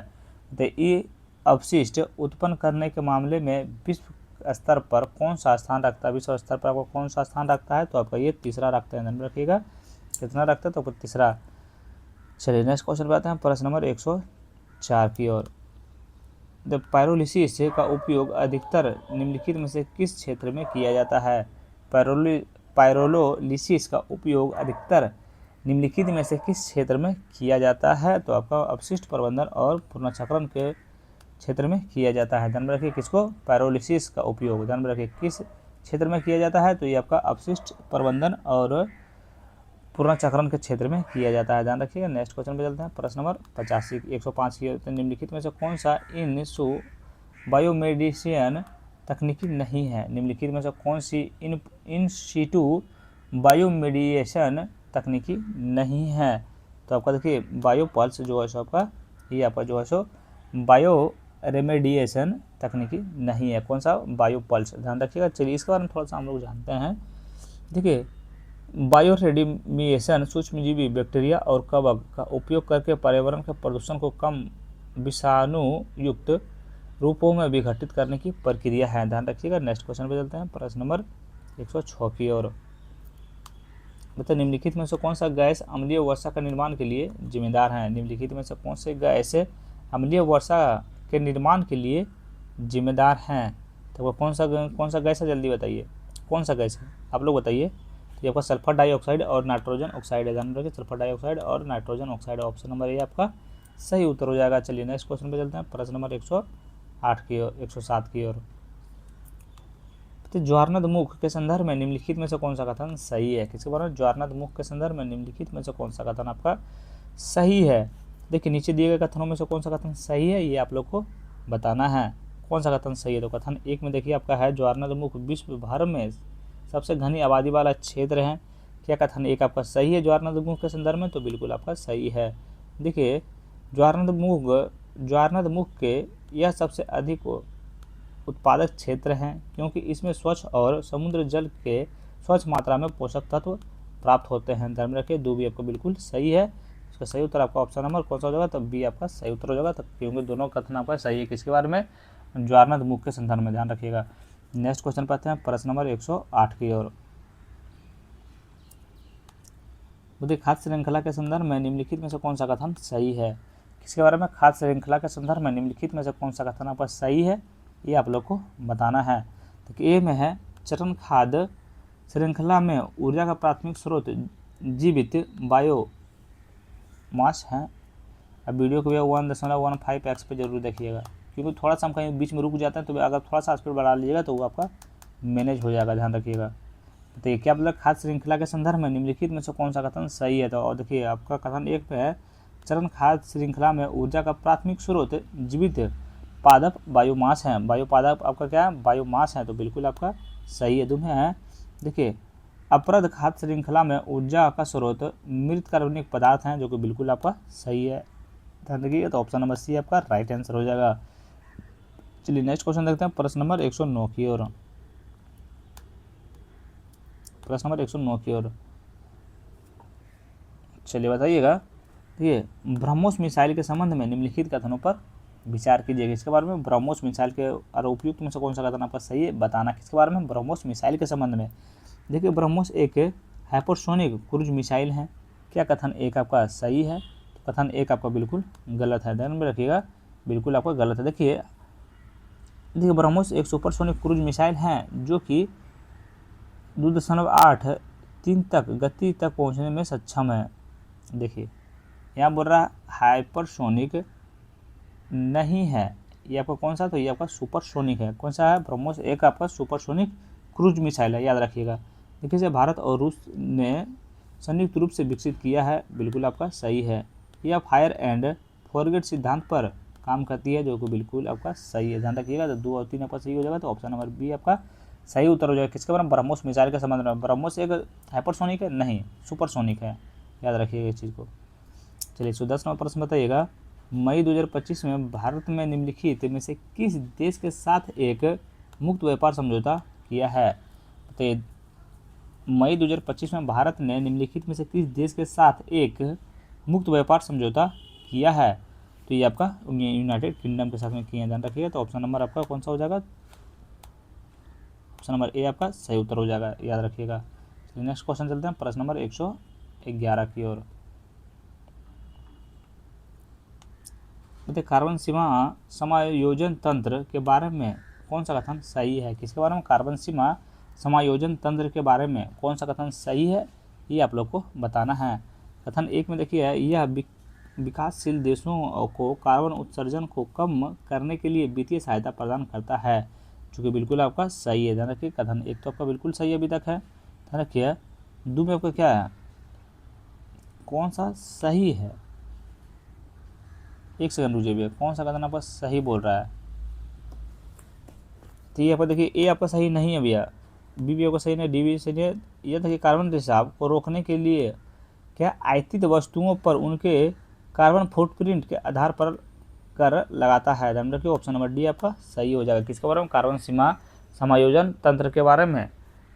तो ई अपशिष्ट उत्पन्न करने के मामले में विश्व स्तर पर कौन सा स्थान रखता है? विश्व स्तर पर आपको कौन सा स्थान रखता है? तो आपका ये तीसरा रखता है, ध्यान रखिएगा। कितना रखता है? तो आपको तीसरा। चलिए नेक्स्ट क्वेश्चन पे आते हैं, प्रश्न नंबर 104 की ओर। द पायरोलिसिस का उपयोग अधिकतर निम्नलिखित में से किस क्षेत्र में किया जाता है? पायरोलिसिस का उपयोग अधिकतर निम्नलिखित में से किस क्षेत्र में किया जाता है? तो आपका अपशिष्ट प्रबंधन और पुनर्चक्रण के क्षेत्र में किया जाता है। ध्यान रखिए, किसको? पायरोलिसिस का उपयोग ध्यान रखिए किस क्षेत्र में किया जाता है? तो ये आपका अपशिष्ट प्रबंधन और पुनर्चक्रण के क्षेत्र में किया जाता है, ध्यान रखिएगा। नेक्स्ट क्वेश्चन पे चलते हैं, प्रश्न नंबर 85 105 की। निम्नलिखित में से कौन सा इन बायोमेडिसिन तकनीकी नहीं है? निम्नलिखित में से कौन सी इन सीटू बायोमेडिएशन तकनीकी नहीं है? तो आपका देखिए बायोपल्स जो है सो आपका, ये आपका जो है सो बायो रेमेडिएशन तकनीकी नहीं है। कौन सा? बायोपल्स, ध्यान रखिएगा। चलिए इसके बारे में थोड़ा सा हम लोग जानते हैं। देखिए, बायो रेडिएशन सूक्ष्मजीवी बैक्टीरिया और कवक का उपयोग करके पर्यावरण के प्रदूषण को कम विषाणु युक्त रूपों में विघटित करने की प्रक्रिया है, ध्यान रखिएगा। नेक्स्ट क्वेश्चन पे चलते हैं, प्रश्न नंबर 106 की ओर। मतलब निम्नलिखित में से कौन सा गैस अम्लीय वर्षा का निर्माण के लिए जिम्मेदार है? निम्नलिखित में से कौन से गैस अम्लीय वर्षा के निर्माण के लिए जिम्मेदार हैं? तो कौन सा गैस है? जल्दी बताइए, कौन सा गैस है? आप लोग बताइए। तो ये आपका सल्फर डाइऑक्साइड और नाइट्रोजन ऑक्साइड है, ध्यान रखिए, सल्फर डाइऑक्साइड और nitrogen oxide. Option number A आपका सही उत्तर हो जाएगा। चलिए नेक्स्ट क्वेश्चन पे चलते हैं, प्रश्न नंबर 108 की ओर 107 की ओर। तो ज्वारनद मुख के संदर्भ में निम्नलिखित में से कौन सा कथन सही है? किसके बारे में? ज्वारनद मुख के संदर्भ में निम्नलिखित में से कौन सा कथन आपका सही है? देखिए, नीचे दिए गए कथनों में से कौन सा कथन सही है, ये आप लोग को बताना है। कौन सा कथन सही है? तो कथन एक में देखिए आपका है, ज्वारनद मुख विश्व भर में सबसे घनी आबादी वाला क्षेत्र है। क्या कथन एक आपका सही है ज्वारनद मुख के संदर्भ में? तो बिल्कुल आपका सही है। देखिए, ज्वारनद मुख के यह सबसे अधिक उत्पादक क्षेत्र हैं, क्योंकि इसमें स्वच्छ और समुद्र जल के स्वच्छ मात्रा में पोषक तत्व प्राप्त होते हैं। ध्यान रखिए, दो भी आपका बिल्कुल सही है। इसका सही उत्तर आपका ऑप्शन नंबर कौन सा हो जाएगा? तो बी आपका सही उत्तर हो जाएगा, तो क्योंकि दोनों कथन आपका सही है। किसके बारे में? ज्वारनद मुख के संदर्भ में, ध्यान रखिएगा। नेक्स्ट क्वेश्चन पर आते हैं, प्रश्न नंबर 108 की ओर। खाद्य श्रृंखला के संदर्भ में निम्नलिखित में से कौन सा कथन सही है? किसके बारे में? खाद्य श्रृंखला के संदर्भ में निम्नलिखित में से कौन सा कथन आपका सही है, ये आप लोग को बताना है। तो ए में है, चरण खाद्य श्रृंखला में ऊर्जा का प्राथमिक स्रोत जीवित बायोमास है। अब वीडियो को 1.15x पे जरूर देखिएगा, क्योंकि थोड़ा सा हम कहीं बीच में रुक जाते हैं, तो अगर थोड़ा सा स्पीड बढ़ा लीजिएगा तो वो आपका मैनेज हो जाएगा, ध्यान रखिएगा। तो ये क्या मतलब? खाद्य श्रृंखला के संदर्भ में निम्नलिखित में से कौन सा कथन सही है? तो और देखिए आपका कथन एक पे है, चरण खाद्य श्रृंखला में ऊर्जा का प्राथमिक स्रोत जीवित पादप बायोमास है। बायोपादप आपका क्या है? बायोमास है, तो बिल्कुल आपका सही है। दोनों है, देखिए अपरद खाद्य श्रृंखला में ऊर्जा का स्रोत मृत कार्बनिक पदार्थ हैं, जो कि बिल्कुल आपका सही है। ध्यान रखिएगा। तो ऑप्शन नंबर सी आपका राइट आंसर हो जाएगा। चलिए नेक्स्ट क्वेश्चन देखते हैं प्रश्न नंबर 109 की ओर। प्रश्न नंबर 109 की ओर चलिए बताइएगा। देखिए ब्रह्मोस मिसाइल के संबंध में निम्नलिखित कथनों पर विचार कीजिएगा। इसके बारे में ब्रह्मोस मिसाइल के और उपयुक्त में से कौन सा कथन आपका सही है बताना। किसके बारे में? ब्रह्मोस मिसाइल के संबंध में। देखिए ब्रह्मोस एक हाइपरसोनिक क्रूज मिसाइल है। क्या कथन एक आपका सही है? तो कथन एक आपका बिल्कुल गलत है। ध्यान में रखिएगा, बिल्कुल आपका गलत है। देखिए ब्रह्मोस एक सुपरसोनिक क्रूज मिसाइल है जो कि 2.83 तक गति तक पहुंचने में सक्षम है। देखिए यहाँ बोल रहा है हाइपरसोनिक नहीं है, ये आपका कौन सा? तो ये आपका सुपरसोनिक है। कौन सा है? ब्रह्मोस एक आपका सुपरसोनिक क्रूज मिसाइल है, याद रखिएगा। देखिए इसे भारत और रूस ने संयुक्त रूप से विकसित किया है, बिल्कुल आपका सही है। यह फायर एंड फॉरगेट सिद्धांत पर काम करती है, जो कि बिल्कुल आपका सही है। ध्यान रखिएगा। तो 2 और 3 आपका सही हो जाएगा। तो ऑप्शन नंबर बी आपका सही उत्तर हो जाएगा। किसके बारे में? ब्रह्मोस मिसाइल के संबंध में। ब्रह्मोस एक हाइपरसोनिक है नहीं, सुपरसोनिक है, याद रखिएगा इस चीज़ को। चलिए 110 नंबर प्रश्न बताइएगा। मई 2025 में भारत में निम्नलिखित में से किस देश के साथ एक मुक्त व्यापार समझौता किया है? तो मई 2025 में भारत ने निम्नलिखित में से किस देश के साथ एक मुक्त व्यापार समझौता किया है? तो ये आपका यूनाइटेड किंगडम के साथ में किया है। ध्यान रखिएगा। तो ऑप्शन नंबर आपका कौन सा हो जाएगा? ऑप्शन नंबर ए आपका सही उत्तर हो जाएगा, याद रखिएगा। नेक्स्ट क्वेश्चन चलते हैं प्रश्न नंबर 111 की ओर। कार्बन सीमा समायोजन तंत्र के बारे में कौन सा कथन सही है? किसके बारे में? कार्बन सीमा समायोजन तंत्र के बारे में कौन सा कथन सही है, ये आप लोग को बताना है। कथन एक में देखिए, यह विकासशील देशों को कार्बन उत्सर्जन को कम करने के लिए वित्तीय सहायता प्रदान करता है, जो कि बिल्कुल आपका सही है। ध्यान रखिए, कथन एक तो आपका बिल्कुल सही अभी तक है। ध्यान रखिए दो में आपका क्या है, कौन सा सही है? एक सेकंड रुकिए भैया, कौन सा कथन आपका सही बोल रहा है? तो ये आपका देखिए ए आपका सही नहीं है भैया, बी भी आपका सही नहीं, डी भी सही नहीं है। यह देखिए कार्बन रिसाव को रोकने के लिए क्या आयातित वस्तुओं पर उनके कार्बन फुटप्रिंट के आधार पर कर लगाता है। ध्यान रखिए ऑप्शन नंबर डी आपका सही हो जाएगा। किसके बारे में? कार्बन सीमा समायोजन तंत्र के बारे में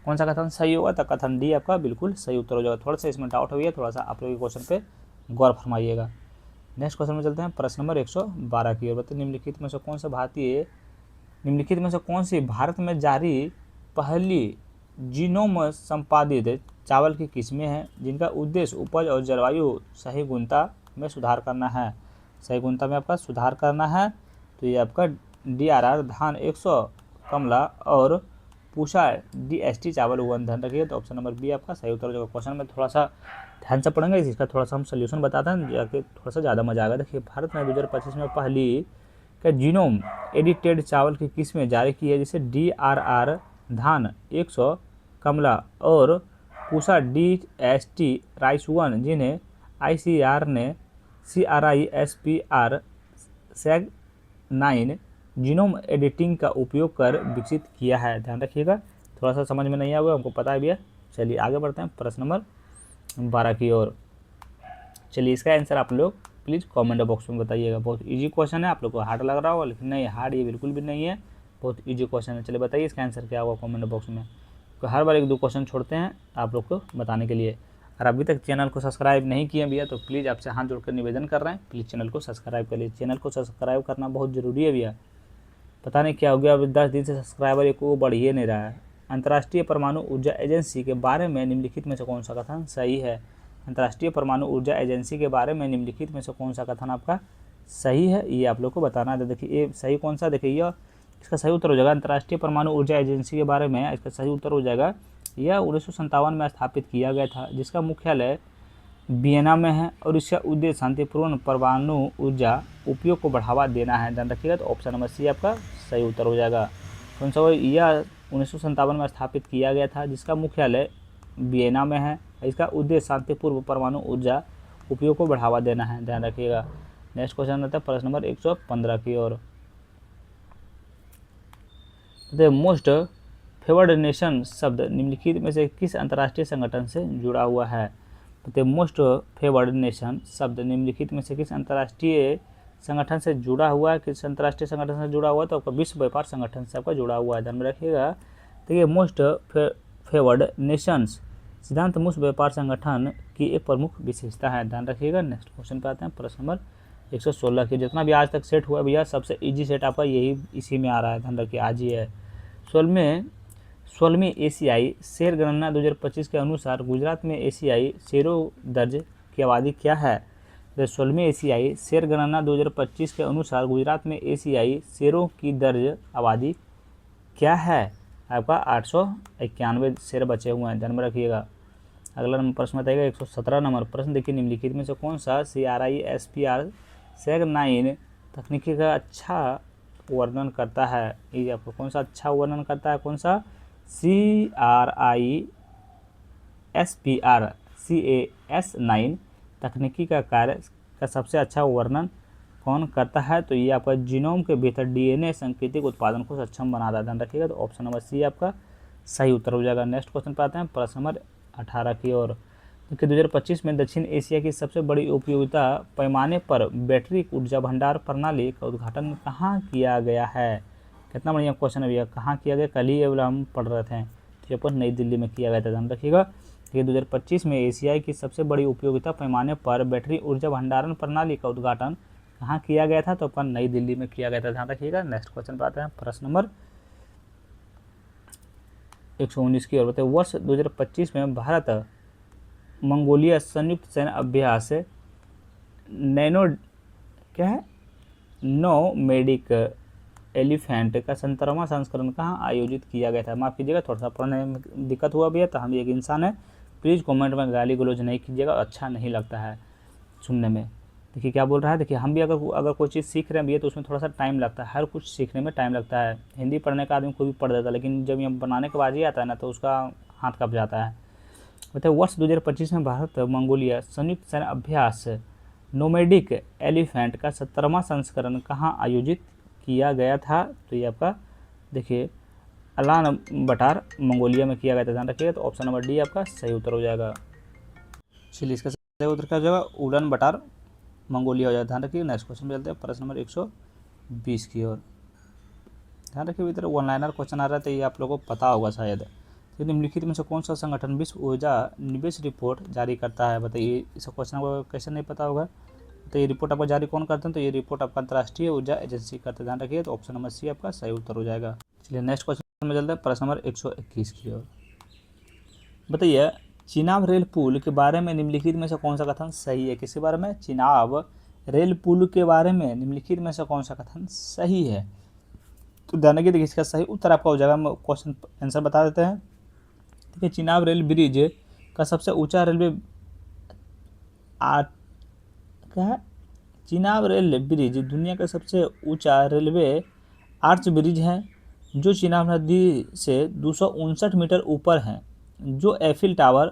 कौन सा कथन सही होगा? तो कथन डी आपका बिल्कुल सही उत्तर हो जाएगा। थोड़ा सा इसमें डाउट हो गया, थोड़ा सा आप लोग क्वेश्चन पे गौर फरमाइएगा। नेक्स्ट क्वेश्चन में चलते हैं प्रश्न नंबर 112 की ओर। बताइए निम्नलिखित में से कौन सी भारत में जारी पहली जीनोम संपादित चावल की किस्में हैं जिनका उद्देश्य उपज और जलवायु सही गुणवत्ता में सुधार करना है? सही गुणवत्ता में आपका सुधार करना है। तो ये आपका DRR धान 100 कमला और पूषा DST चावल उगन। ध्यान रखिए। तो ऑप्शन नंबर बी आपका सही उत्तर हो जाएगा। क्वेश्चन में थोड़ा सा ध्यान से पढ़ेंगे, इसका थोड़ा सा हम सोल्यूशन बताते हैं, जाके थोड़ा सा ज़्यादा मजा आएगा। देखिए भारत में 2025 में पहली का जीनोम एडिटेड चावल की किस्में जारी की है, जिसे DRR धान 100 कमला और पूषा DST राइस 1, जिन्हें ICR ने CRISPR SAG 9 जीनोम एडिटिंग का उपयोग कर विकसित किया है। ध्यान रखिएगा, थोड़ा सा समझ में नहीं आया हमको पता है भैया। चलिए आगे बढ़ते हैं प्रश्न नंबर 12 की ओर। चलिए इसका आंसर आप लोग प्लीज़ कमेंट बॉक्स में बताइएगा। बहुत इजी क्वेश्चन है, आप लोग को हार्ड लग रहा होगा, लेकिन नहीं हार्ड ये बिल्कुल भी नहीं है, बहुत इजी क्वेश्चन है। चलिए बताइए इसका आंसर क्या होगा कमेंट बॉक्स में। तो हर बार 1-2 क्वेश्चन छोड़ते हैं आप लोग को बताने के लिए। और अभी तक चैनल को सब्सक्राइब नहीं किए भैया तो प्लीज़ आपसे हाथ जोड़कर निवेदन कर रहे हैं, प्लीज़ चैनल को सब्सक्राइब कर लीजिए। चैनल को सब्सक्राइब करना बहुत ज़रूरी है भैया। पता नहीं क्या हो गया, अभी 10 दिन से सब्सक्राइबर एक वो बढ़ ही नहीं रहा है। अंतर्राष्ट्रीय परमाणु ऊर्जा एजेंसी के बारे में निम्नलिखित में से कौन सा कथन सही है? अंतर्राष्ट्रीय परमाणु ऊर्जा एजेंसी के बारे में निम्नलिखित में से कौन सा कथन आपका सही है, ये आप लोग को बताना है। तो देखिए ये सही कौन सा, देखिए यह इसका सही उत्तर हो जाएगा अंतर्राष्ट्रीय परमाणु ऊर्जा एजेंसी के बारे में। इसका सही उत्तर हो जाएगा यह 1957 में स्थापित किया गया था, जिसका मुख्यालय वियना में है और इसका उद्देश्य शांतिपूर्ण परमाणु ऊर्जा उपयोग को बढ़ावा देना है। ध्यान रखिएगा। तो ऑप्शन नंबर सी आपका सही उत्तर हो जाएगा। कौन सा? यह 1957 में स्थापित किया गया था, जिसका मुख्यालय वियना में है। इसका उद्देश्य शांतिपूर्ण परमाणु ऊर्जा उपयोग को बढ़ावा देना है। ध्यान रखिएगा। नेक्स्ट क्वेश्चन आता है प्रश्न नंबर 115 की ओर। द मोस्ट फेवर्ड नेशन शब्द निम्नलिखित में से किस अंतर्राष्ट्रीय संगठन से जुड़ा हुआ है? तो मोस्ट फेवर्ड नेशन शब्द निम्नलिखित में से किस अंतर्राष्ट्रीय संगठन से जुड़ा हुआ है, किस अंतर्राष्ट्रीय संगठन से जुड़ा हुआ है, तो आपका विश्व व्यापार संगठन से आपका जुड़ा हुआ है, ध्यान में रखिएगा। देखिए मोस्ट फेवर्ड नेशंस सिद्धांत मुक्त व्यापार संगठन की एक प्रमुख विशेषता है, ध्यान रखिएगा। नेक्स्ट क्वेश्चन पे आते हैं, प्रश्न नंबर 116 की। जितना भी आज तक सेट हुआ भैया सबसे इजी सेट आपका यही इसी में आ रहा है, ध्यान रखिए आज ही है। 16वीं एशियाई शेर गणना 2025 के अनुसार गुजरात में एशियाई शेरों दर्ज की आबादी क्या है। 16वीं एशियाई शेर गणना 2025 के अनुसार गुजरात में एशियाई शेरों की दर्ज आबादी क्या है। आपका 891 शेर बचे हुए हैं, ध्यान में रखिएगा। अगला नंबर प्रश्न बताइएगा 117 नंबर प्रश्न। देखिए निम्नलिखित में से कौन सा CRISPR SAG9 तकनीकी का अच्छा वर्णन करता है। ये आपको कौन सा अच्छा वर्णन करता है, कौन सा CRISPR CAS9 तकनीकी का कार्य का सबसे अच्छा वर्णन कौन करता है। तो ये आपका जीनोम के भीतर DNA संकेतिक उत्पादन को सक्षम बनाता है, ध्यान रखिएगा। तो ऑप्शन नंबर सी आपका सही उत्तर हो जाएगा। नेक्स्ट क्वेश्चन पे आते हैं, प्रश्न नंबर 18 की ओर। देखिए 2025 में दक्षिण एशिया की सबसे बड़ी उपयोगिता पैमाने पर बैटरी ऊर्जा भंडार प्रणाली का उद्घाटन कहाँ किया गया है। कितना बढ़िया क्वेश्चन है भैया, कहाँ किया गया, कल ही ये वाला हम पढ़ रहे थे, तो पर नई दिल्ली में किया गया था, ध्यान रखिएगा। ये 2025 में एशिया की सबसे बड़ी उपयोगिता पैमाने पर बैटरी ऊर्जा भंडारण प्रणाली का उद्घाटन कहाँ किया गया था, तो अपन नई दिल्ली में किया गया था, ध्यान रखिएगा। नेक्स्ट क्वेश्चन पे आते हैं, प्रश्न नंबर 119 की ओर। बताइए वर्ष 2025 में भारत मंगोलिया संयुक्त सैन्य अभ्यास नोमैडिक एलिफेंट का 17वां संस्करण कहाँ आयोजित किया गया था। माफ़ कीजिएगा थोड़ा सा पढ़ने में दिक्कत हुआ भी है, तो हम एक इंसान है, प्लीज़ कमेंट में गाली गलौज नहीं कीजिएगा, अच्छा नहीं लगता है सुनने में। देखिए क्या बोल रहा है, देखिए हम भी अगर कोई चीज़ सीख रहे हैं भैया तो उसमें थोड़ा सा टाइम लगता है, हर कुछ सीखने में टाइम लगता है। हिंदी पढ़ने का आदमी कोई भी पढ़ देता है, लेकिन जब ये बनाने के बाद ही आता है ना तो उसका हाथ कँप जाता है। बताइए वर्ष 2025 में भारत मंगोलिया संयुक्त सैन्य अभ्यास नोमैडिक एलिफेंट का 17वां संस्करण कहाँ आयोजित किया गया था। तो ये आपका देखिए अलान बटार मंगोलिया में किया गया था, ध्यान रखिएगा। तो ऑप्शन नंबर डी आपका सही उत्तर हो जाएगा। चलिए इसका सही उत्तर क्या हो जाएगा, उलान बटार मंगोलिया हो जाएगा, ध्यान रखिए। नेक्स्ट क्वेश्चन पे चलते हैं, प्रश्न नंबर 120 की ओर। ध्यान रखिए इधर वन लाइनर क्वेश्चन आ रहा है, तो ये आप लोगों को पता होगा शायद। तो निम्नलिखित में से कौन सा संगठन विश्व ऊर्जा निवेश रिपोर्ट जारी करता है। बताइए इस क्वेश्चन को कैसे नहीं पता होगा। तो ये रिपोर्ट आपको जारी कौन करते हैं, तो ये रिपोर्ट आपका अंतर्राष्ट्रीय ऊर्जा एजेंसी करते हैं, ध्यान रखिए। तो ऑप्शन नंबर सी आपका सही उत्तर हो जाएगा। चलिए नेक्स्ट क्वेश्चन में चलते हैं, प्रश्न नंबर 121 की ओर। बताइए चिनाब रेल पुल के बारे में निम्नलिखित में से कौन सा कथन सही है। किसके बारे में, चिनाब रेल पुल के बारे में निम्नलिखित में से कौन सा कथन सही है। तो ध्यान रखिए, देखिए इसका सही उत्तर आपका हो जाएगा, हम क्वेश्चन आंसर बता देते हैं। देखिए चिनाब रेल ब्रिज का सबसे ऊंचा रेलवे क्या है, चिनाब रेल ब्रिज दुनिया का सबसे ऊंचा रेलवे आर्च ब्रिज है, जो चिनाब नदी से 259 मीटर ऊपर है, जो एफिल टावर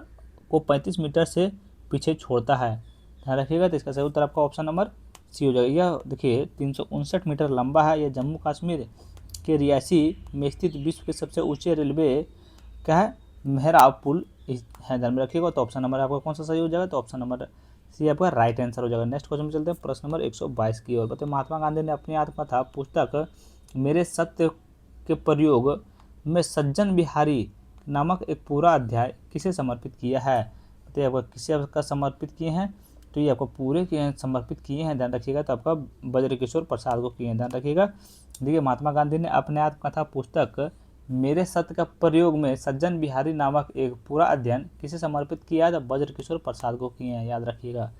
को 35 मीटर से पीछे छोड़ता है, ध्यान रखिएगा। तो इसका सही उत्तर आपका ऑप्शन नंबर सी हो जाएगा। यह देखिए 359 मीटर लंबा है, यह जम्मू कश्मीर के रियासी में स्थित विश्व के सबसे ऊंचे रेलवे क्या है, मेहराब पुल है, ध्यान में रखिएगा। तो ऑप्शन नंबर आपका कौन सा सही हो जाएगा, तो ऑप्शन नंबर सी आपका राइट आंसर हो जाएगा। नेक्स्ट क्वेश्चन में चलते हैं, प्रश्न नंबर 122 की ओर। बताइए महात्मा गांधी ने अपनी आत्मकथा पुस्तक मेरे सत्य के प्रयोग में सज्जन बिहारी नामक एक पूरा अध्याय किसे समर्पित किया है। बताइए आपका किसे आपका समर्पित किए हैं, तो ये आपको पूरे के समर्पित किए हैं, ध्यान रखिएगा। तो आपका ब्रजकिशोर प्रसाद को किए हैं, ध्यान रखिएगा। देखिए महात्मा गांधी ने अपने आत्मकथा पुस्तक मेरे सत्य का प्रयोग में सज्जन बिहारी नामक एक पूरा अध्ययन किसे समर्पित किया है, तो ब्रजकिशोर प्रसाद को किए हैं, याद रखिएगा।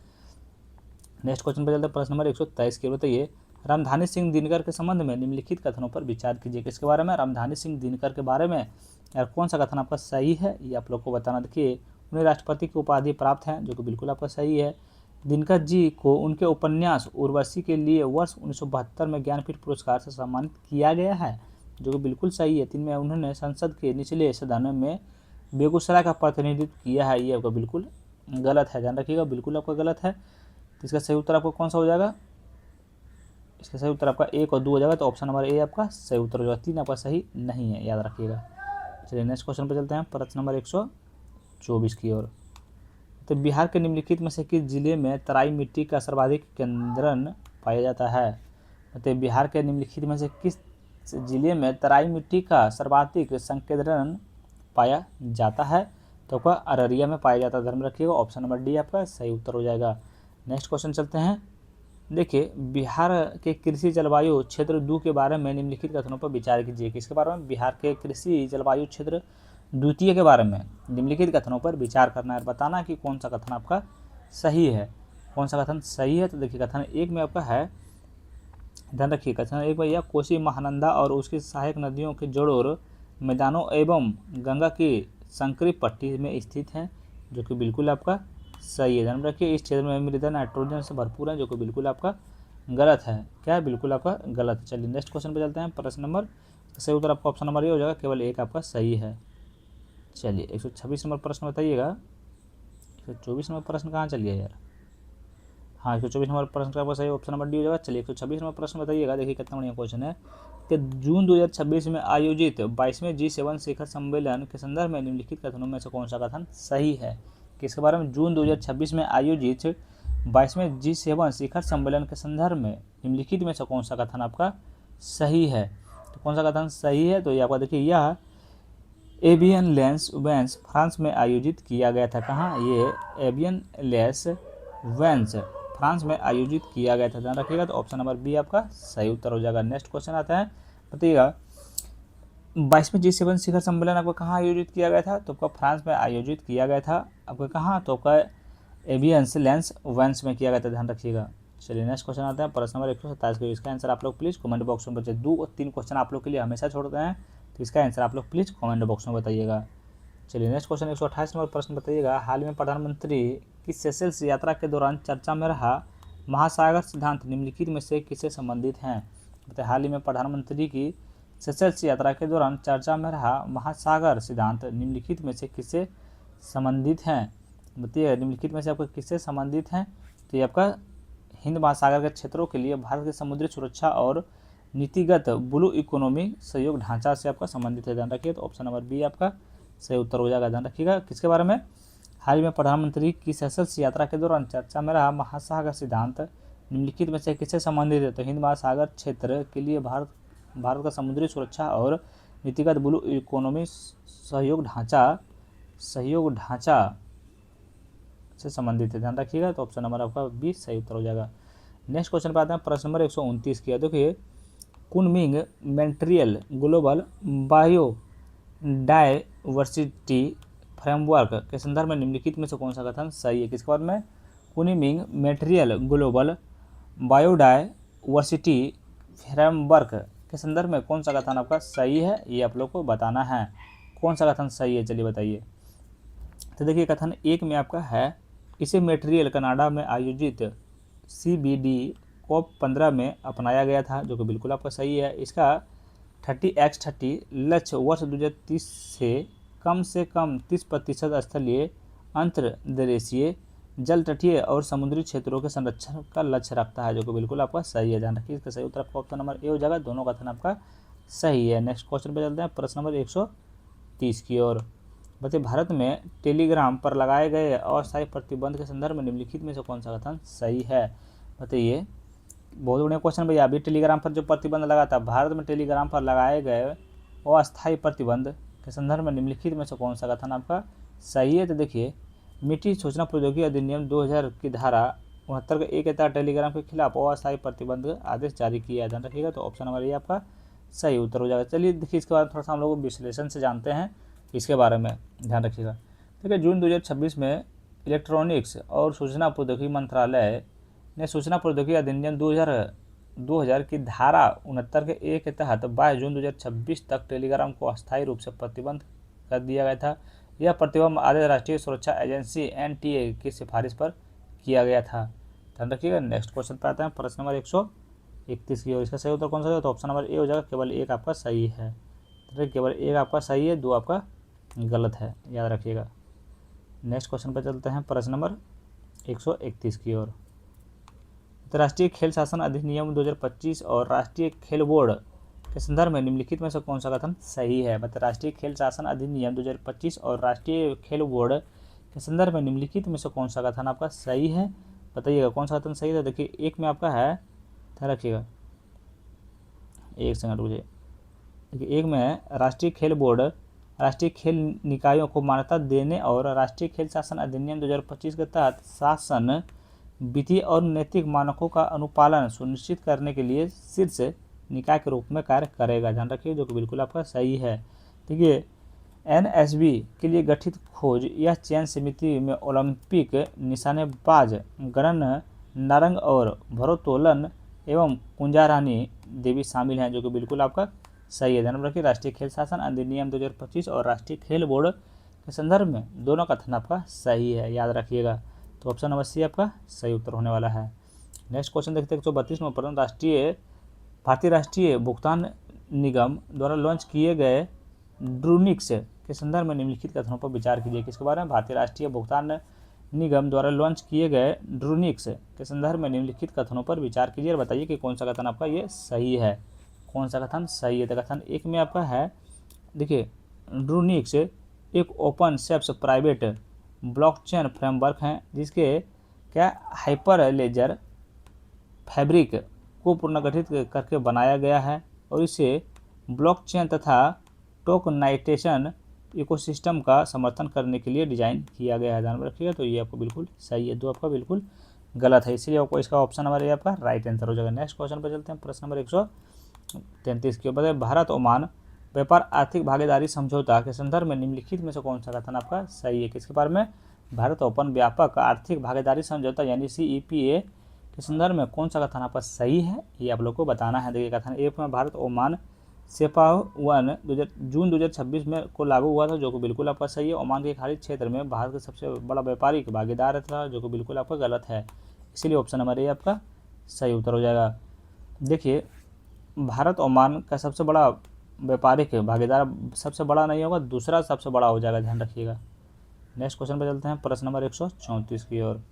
नेक्स्ट क्वेश्चन पर चलते हैं, प्रश्न नंबर 123 की। बताइए रामधानी सिंह दिनकर के संबंध में निम्नलिखित कथनों पर विचार कीजिए। किसके बारे में, रामधानी सिंह दिनकर के बारे में। यार कौन सा कथन आपका सही है ये आप लोग को बताना। देखिए उन्हें राष्ट्रपति की उपाधि प्राप्त है, जो कि बिल्कुल आपका सही है। दिनकर जी को उनके उपन्यास उर्वशी के लिए वर्ष 1972 में ज्ञानपीठ पुरस्कार से सम्मानित किया गया है, जो कि बिल्कुल सही है। 3 में उन्होंने संसद के निचले सदन में बेगूसराय का प्रतिनिधित्व किया है, ये आपका बिल्कुल गलत है, ध्यान रखिएगा, बिल्कुल आपका गलत है। तो इसका सही उत्तर आपको कौन सा हो जाएगा, इसका सही उत्तर आपका 1 और 2 हो जाएगा। तो ऑप्शन नंबर ए आपका सही उत्तर हो जाएगा, 3 आपका सही नहीं है, याद रखिएगा। चलिए नेक्स्ट क्वेश्चन पर चलते हैं, प्रश्न नंबर 124 की ओर। तो बिहार के निम्नलिखित में से किस जिले में तराई मिट्टी का सर्वाधिक केंद्रन पाया जाता है? तो बिहार के निम्नलिखित में से किस जिले में तराई मिट्टी का सर्वाधिक संकेंद्रण पाया जाता है? तो आपका अररिया में पाया जाता है। ध्यान रखिएगा, ऑप्शन नंबर डी आपका सही उत्तर हो जाएगा। नेक्स्ट क्वेश्चन चलते हैं। देखिए, बिहार के कृषि जलवायु क्षेत्र 2 के बारे में निम्नलिखित कथनों पर विचार कीजिए। किसके बारे में? बिहार के कृषि जलवायु क्षेत्र द्वितीय के बारे में निम्नलिखित कथनों पर विचार करना है, बताना कि कौन सा कथन आपका सही है। कौन सा कथन सही है? तो देखिए, कथन 1 में आपका है, ध्यान रखिए, कथन 1 भैया, कोसी महानंदा और उसकी सहायक नदियों के जोड़ों मैदानों एवं गंगा की संकरी पट्टी में स्थित है, जो कि बिल्कुल आपका सही है। ध्यान रखिए, इस क्षेत्र में मृदा नाइट्रोजन से भरपूर है, जो कि बिल्कुल आपका गलत है। क्या है? बिल्कुल आपका गलत है। चलिए नेक्स्ट क्वेश्चन पे चलते हैं। प्रश्न नंबर सही उत्तर आपका ऑप्शन नंबर ये हो जाएगा, केवल एक आपका सही है। चलिए 126 नंबर प्रश्न बताइएगा। 124 नंबर प्रश्न कहाँ चल गया यार? हाँ, 124 नंबर प्रश्न का आपका सही ऑप्शन नंबर डी हो जाएगा। चलिए 126 नंबर प्रश्न बताइएगा। देखिए कितना बढ़िया क्वेश्चन है कि जून 2026 में आयोजित 22वें G7 शिखर सम्मेलन के संदर्भ में निम्नलिखित कथनों में से कौन सा कथन सही है? किसके बारे में? जून 2026 में आयोजित 22वें G7 शिखर सम्मेलन के संदर्भ में निम्नलिखित में से कौन सा कथन आपका सही है? तो कौन सा कथन सही है? तो ये आपका देखिए, यह एवियन लेंस वेंस फ्रांस में आयोजित किया गया था। कहाँ? ये एवियन लेंस वेंस फ्रांस में आयोजित किया गया था। ध्यान रखिएगा, तो ऑप्शन नंबर बी आपका सही उत्तर हो जाएगा। नेक्स्ट क्वेश्चन आता है, बताइएगा 22वें G7 शिखर सम्मेलन आपको कहाँ आयोजित किया गया था? तो आपका फ्रांस में आयोजित किया गया था। आपका कहाँ? तो आपका एवियंस लेंस वेंस में किया गया था। ध्यान रखिएगा। चलिए नेक्स्ट क्वेश्चन आता है, प्रश्न नंबर 127 का। इसका आंसर आप लोग प्लीज कमेंट बॉक्स में बताइए। 2 और 3 क्वेश्चन आप लोग के लिए हमेशा छोड़ते हैं, तो इसका आंसर आप लोग प्लीज कमेंट बॉक्स में बताइएगा। चलिए नेक्स्ट क्वेश्चन 128 नंबर प्रश्न बताइएगा। हाल में प्रधानमंत्री की सेशेल्स यात्रा के दौरान चर्चा में रहा महासागर सिद्धांत निम्नलिखित में से किससे संबंधित हैं? बताइए, हाल ही में प्रधानमंत्री की सेशेल्स यात्रा के दौरान चर्चा में रहा महासागर सिद्धांत निम्नलिखित में से किससे संबंधित हैं? बताइए, निम्नलिखित में से आपको किससे संबंधित हैं? तो ये आपका हिंद महासागर के क्षेत्रों के लिए भारत की समुद्री सुरक्षा और नीतिगत ब्लू इकोनॉमी सहयोग ढांचा से आपका संबंधित है। ध्यान रखिए, तो ऑप्शन नंबर बी आपका सही उत्तर हो जाएगा। ध्यान रखिएगा, किसके बारे में? हाल ही में प्रधानमंत्री की सेशेल्स यात्रा के दौरान चर्चा में रहा महासागर सिद्धांत निम्नलिखित में से किससे संबंधित है? तो हिंद महासागर क्षेत्र के लिए भारत का समुद्री सुरक्षा और नीतिगत ब्लू इकोनॉमी सहयोग ढांचा से संबंधित है। ध्यान रखिएगा, तो ऑप्शन नंबर आपका 20 सही उत्तर हो जाएगा। नेक्स्ट क्वेश्चन पे आते हैं, प्रश्न नंबर 129 की। देखिए, Kunming Montreal global biodiversity framework के संदर्भ में निम्नलिखित में से कौन सा कथन सही है? किसके बारे में? Kunming Montreal global biodiversity framework के संदर्भ में कौन सा कथन आपका सही है, ये आप लोग को बताना है। कौन सा कथन सही है? चलिए बताइए। तो देखिए, कथन 1 में आपका है, इसे मॉन्ट्रियल कनाडा में आयोजित CBD COP15 में अपनाया गया था, जो कि बिल्कुल आपका सही है। इसका 30x30 लक्ष्य वर्ष 2030 से कम 30% स्थलीय अंतर्देशीय जल तटीय और समुद्री क्षेत्रों के संरक्षण का लक्ष्य रखता है, जो कि बिल्कुल आपका सही है। ध्यान रखिए, इसका सही उत्तर आपका ऑप्शन नंबर ए हो जाएगा। दोनों कथन आपका सही है। नेक्स्ट क्वेश्चन पे चलते हैं, प्रश्न नंबर 130 की ओर। बताइए, भारत में टेलीग्राम पर लगाए गए अस्थायी प्रतिबंध के संदर्भ में निम्नलिखित में से कौन सा कथन सही है? बताइए, बहुत बढ़िया क्वेश्चन भैया। अभी टेलीग्राम पर जो प्रतिबंध लगा था, भारत में टेलीग्राम पर लगाए गए अस्थायी प्रतिबंध के संदर्भ में निम्नलिखित में से कौन सा कथन आपका सही है? तो देखिए, मीठी सूचना प्रौद्योगिकी अधिनियम 2000 की धारा 69 के एक के तहत टेलीग्राम के खिलाफ अस्थायी प्रतिबंध आदेश जारी किया है। ध्यान रखिएगा, तो ऑप्शन नंबर ये आपका सही उत्तर हो जाएगा। चलिए देखिए, इसके बाद थोड़ा सा हम लोग विश्लेषण से जानते हैं इसके बारे में। ध्यान रखिएगा। देखिए, जून 2026 में इलेक्ट्रॉनिक्स और सूचना प्रौद्योगिकी मंत्रालय ने सूचना प्रौद्योगिकी अधिनियम 2000 की धारा 69 के एक के तहत 22 जून 2026 तक टेलीग्राम को अस्थायी रूप से प्रतिबंध कर दिया गया था। यह प्रतिबंध आदेश राष्ट्रीय सुरक्षा एजेंसी NTA की सिफारिश पर किया गया था। ध्यान रखिएगा। नेक्स्ट क्वेश्चन पे आते हैं, प्रश्न नंबर 131 की ओर। इसका सही उत्तर कौन सा है? तो ऑप्शन नंबर ए हो जाएगा। केवल एक आपका सही है। तो केवल एक आपका सही है, 2 आपका गलत है, याद रखिएगा। नेक्स्ट क्वेश्चन पर चलते हैं, प्रश्न नंबर 131 की ओर। राष्ट्रीय खेल शासन अधिनियम 2025 और राष्ट्रीय खेल बोर्ड के संदर्भ में निम्नलिखित में से कौन सा कथन सही है? मतलब राष्ट्रीय खेल शासन अधिनियम 2025 और राष्ट्रीय खेल बोर्ड के संदर्भ में निम्नलिखित में से कौन सा कथन आपका सही है, बताइएगा कौन सा कथन सही है। देखिए एक में आपका है, ध्यान रखिएगा, एक सेकंड रुकिए। देखिए एक में है, राष्ट्रीय खेल बोर्ड राष्ट्रीय खेल निकायों को मान्यता देने और राष्ट्रीय खेल शासन अधिनियम 2025 के तहत शासन विधि और नैतिक मानकों का अनुपालन सुनिश्चित करने के लिए शीर्ष निकाय के रूप में कार्य करेगा। ध्यान रखिए, जो कि बिल्कुल आपका सही है। देखिए एनएसबी के लिए गठित खोज या चयन समिति में ओलंपिक निशानेबाज गगन नारंग और भारोत्तोलन एवं कुंजारानी देवी शामिल हैं, जो कि बिल्कुल आपका सही है। ध्यान रखिए, राष्ट्रीय खेल शासन अधिनियम 2025 और राष्ट्रीय खेल बोर्ड के संदर्भ में दोनों कथन आपका सही है, याद रखिएगा। तो ऑप्शन नंबर सी आपका सही उत्तर होने वाला है। नेक्स्ट क्वेश्चन देखते हैं 132वां प्रश्न, भारतीय राष्ट्रीय भुगतान निगम द्वारा लॉन्च किए गए ड्रूनिक्स के संदर्भ में निम्नलिखित कथनों पर विचार कीजिए। किसके बारे में? भारतीय राष्ट्रीय भुगतान निगम द्वारा लॉन्च किए गए ड्रूनिक्स के संदर्भ में निम्नलिखित कथनों पर विचार कीजिए और बताइए कि कौन सा कथन आपका ये सही है, कौन सा कथन सही है। तो कथन एक में आपका है, देखिए ड्रूनिक्स एक open source private blockchain framework है जिसके क्या हाइपर लेजर फैब्रिक को पुनर्गठित करके बनाया गया है और इसे ब्लॉकचेन तथा टोकनाइटेशन इकोसिस्टम का समर्थन करने के लिए डिजाइन किया गया है। ध्यान में रखिएगा, तो ये आपको बिल्कुल सही है, दो आपका बिल्कुल गलत है, इसलिए आपको इसका ऑप्शन नंबर ये आपका राइट आंसर हो जाएगा। नेक्स्ट क्वेश्चन पर चलते हैं, प्रश्न नंबर 133 के ऊपर, भारत ओमान व्यापार आर्थिक भागीदारी समझौता के संदर्भ में निम्नलिखित में से कौन सा कथन आपका सही है। किसके बारे में? भारत ओमान व्यापक आर्थिक भागीदारी समझौता यानी CEPA के संदर्भ में कौन सा कथन आपका सही है, ये आप लोग को बताना है। देखिए कथन एक में, भारत ओमान सेपा 1 जून 2026 में को लागू हुआ था, जो कि बिल्कुल आपका सही है। ओमान के खाड़ी क्षेत्र में भारत का सबसे बड़ा व्यापारिक भागीदार था, जो कि बिल्कुल आपका गलत है, इसीलिए ऑप्शन नंबर ए आपका सही उत्तर हो जाएगा। देखिए भारत ओमान का सबसे बड़ा व्यापारिक भागीदार सबसे बड़ा नहीं होगा, दूसरा सबसे बड़ा हो जाएगा, ध्यान रखिएगा। नेक्स्ट क्वेश्चन पर चलते हैं, प्रश्न नंबर 134 की ओर।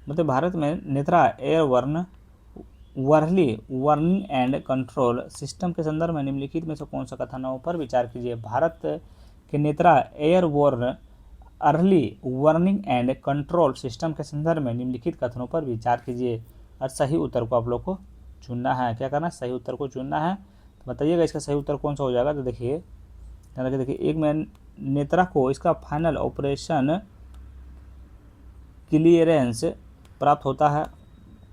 मतलब भारत में Netra air early warning and control system के संदर्भ में निम्नलिखित में से कौन सा कथनों पर विचार कीजिए। भारत के Netra air early warning and control system के संदर्भ में निम्नलिखित कथनों पर विचार कीजिए और सही उत्तर को आप लोग को चुनना है। क्या करना है? सही उत्तर को चुनना है। तो बताइएगा इसका सही उत्तर कौन सा हो जाएगा। तो देखिए ध्यान रखिए, देखिए एक में नेत्रा को इसका फाइनल ऑपरेशन क्लियरेंस प्राप्त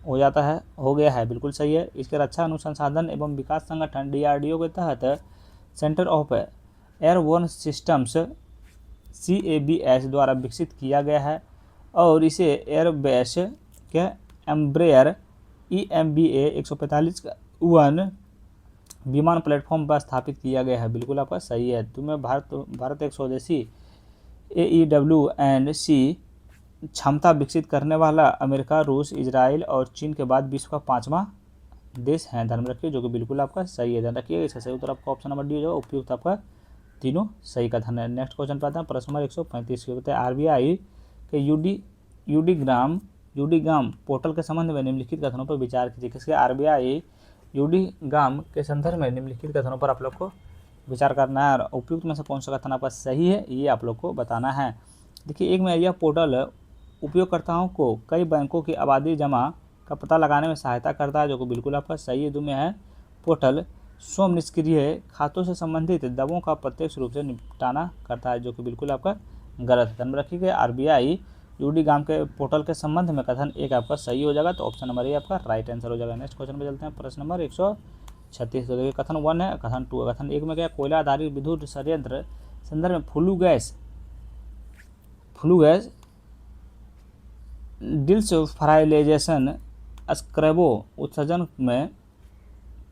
हो जाता है, हो गया है, बिल्कुल सही है। इसके रक्षा अनुसंधान एवं विकास संगठन DRDO के तहत centre of airborne systems CABS द्वारा विकसित किया गया है और इसे एयरबेस के एम्ब्रेयर EMBA 145 1 विमान प्लेटफॉर्म पर स्थापित किया गया है, बिल्कुल आपका सही है। तुम्हें भारत एक स्वदेशी AEW&C क्षमता विकसित करने वाला अमेरिका, रूस, इजराइल और चीन के बाद विश्व का 5वां देश है, ध्यान में रखिए, जो कि बिल्कुल आपका सही है। ध्यान रखिए, इसका सही उत्तर आपका ऑप्शन नंबर डी हो जाएगा, उपयुक्त आपका तीनों सही कथन है। नेक्स्ट क्वेश्चन पे आते हैं, प्रश्न नंबर 135 के होते हैं, RBI के यूडीगाम पोर्टल के संबंध में निम्नलिखित कथनों पर विचार कीजिए। किसके? RBI यूडीगाम के संदर्भ में निम्नलिखित कथनों पर आप लोग को विचार करना है और उपयुक्त में से कौन सा कथन आपका सही है, ये आप लोग को बताना है। देखिए एक में यह पोर्टल उपयोगकर्ताओं को कई बैंकों की आबादी जमा का पता लगाने में सहायता करता है, जो कि बिल्कुल आपका सही है। दो में है, पोर्टल स्वयं निष्क्रिय खातों से संबंधित दावों का प्रत्यक्ष रूप से निपटाना करता है, जो कि बिल्कुल आपका गलत है। ध्यान रखिएगा, RBI यूडीगाम के पोर्टल के संबंध में कथन एक आपका सही हो जाएगा, तो ऑप्शन नंबर ए आपका राइट आंसर हो जाएगा। नेक्स्ट क्वेश्चन पे चलते हैं, प्रश्न नंबर 136। तो देखिए कथन 1 है, कथन 2 है। कथन एक में क्या? कोयला आधारित विद्युत संयंत्र संदर्भ में फ्लू गैस डिसल्फ्राइलेशन स्क्रैबो उत्सर्जन में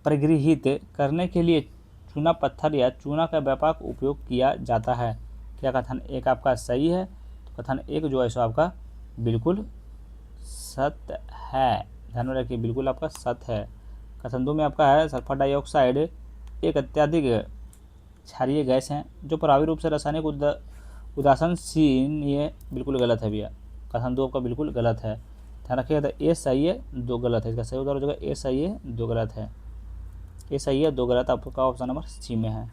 परिगृहित करने के लिए चूना पत्थर या चूना का व्यापक उपयोग किया जाता है। क्या कथन एक आपका सही है? तो कथन एक जो है सो आपका बिल्कुल सत्य है, ध्यान में रखिए, बिल्कुल आपका सत्य है। कथन 2 में आपका है, सल्फर डाइऑक्साइड एक अत्यधिक क्षारीय गैस है जो प्रभावी रूप से रासायनिक उदासीन, ये बिल्कुल गलत है भैया। कथन 2 का बिल्कुल गलत है, ध्यान रखिएगा। तो ए सही है, 2 गलत है, इसका सही उत्तर हो जाएगा ए सही है, 2 गलत है। ए सही है, 2 गलत, आपका ऑप्शन नंबर सी में है।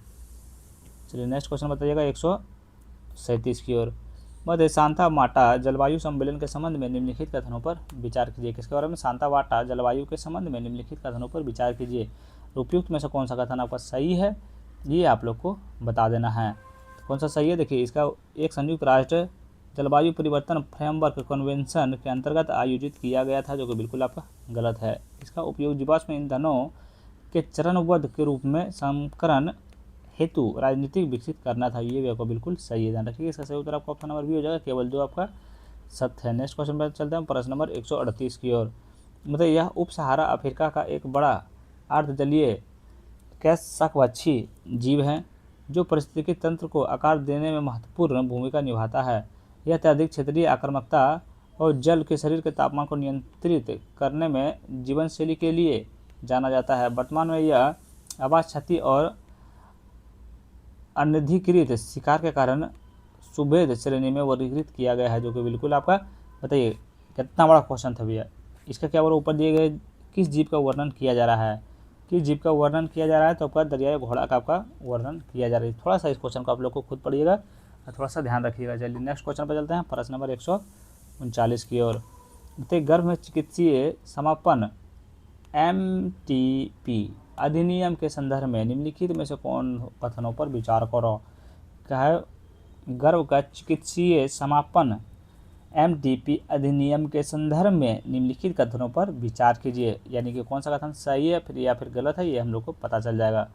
चलिए नेक्स्ट क्वेश्चन बताइएगा 137 की ओर। मध्य सांता माटा जलवायु सम्मेलन के संबंध में निम्नलिखित कथनों पर विचार कीजिए। किसके बारे में? सांता वाटा जलवायु के संबंध में निम्नलिखित कथनों पर विचार कीजिए। उपयुक्त में से कौन सा कथन आपका सही है, ये आप लोग को बता देना है। तो कौन सा सही है? देखिए, इसका एक संयुक्त राष्ट्र जलवायु परिवर्तन फ्रेमवर्क कन्वेंशन के अंतर्गत आयोजित किया गया था, जो कि बिल्कुल आपका गलत है। इसका उपयोग जीवाश्म ईंधनों के चरणबद्ध के रूप में संस्करण हेतु राजनीतिक विकसित करना था, ये भी आपका बिल्कुल सही है। ध्यान रखिए, इसका सही उत्तर आपका ऑप्शन नंबर बी हो जाएगा। केवल 2 आपका सत्य है। नेक्स्ट क्वेश्चन पर चलते हैं, प्रश्न नंबर 138 की ओर। मतलब यह उप सहारा अफ्रीका का एक बड़ा अर्धजलीय कैशकवच्छी जीव है जो पारिस्थितिकी तंत्र को आकार देने में महत्वपूर्ण भूमिका निभाता है। यह अत्यधिक क्षेत्रीय आक्रामकता और जल के शरीर के तापमान को नियंत्रित करने में जीवनशैली के लिए जाना जाता है। वर्तमान में यह आवास क्षति और अनधिकृत शिकार के कारण सुभेद श्रेणी में वर्गीकृत किया गया है, जो कि बिल्कुल आपका, बताइए कितना बड़ा क्वेश्चन था भैया। इसका क्या बोला, ऊपर दिए गए किस जीव का वर्णन किया जा रहा है, किस जीव का वर्णन किया जा रहा है? तो आपका दरियाई घोड़ा का आपका वर्णन किया जा रहा है। थोड़ा सा इस क्वेश्चन को आप लोग को खुद पढ़िएगा और थोड़ा सा ध्यान रखिएगा। चलिए नेक्स्ट क्वेश्चन पर चलते हैं, प्रश्न नंबर 139 की ओर। गर्भ में चिकित्सीय समापन MTP अधिनियम के संदर्भ में निम्नलिखित में से कौन कथनों पर विचार करो? क्या है? गर्भ का चिकित्सीय समापन MTP अधिनियम के संदर्भ में निम्नलिखित कथनों पर विचार कीजिए। यानी कि कौन सा कथन सही है फिर या फिर गलत है, ये हम लोग को पता चल जाएगा।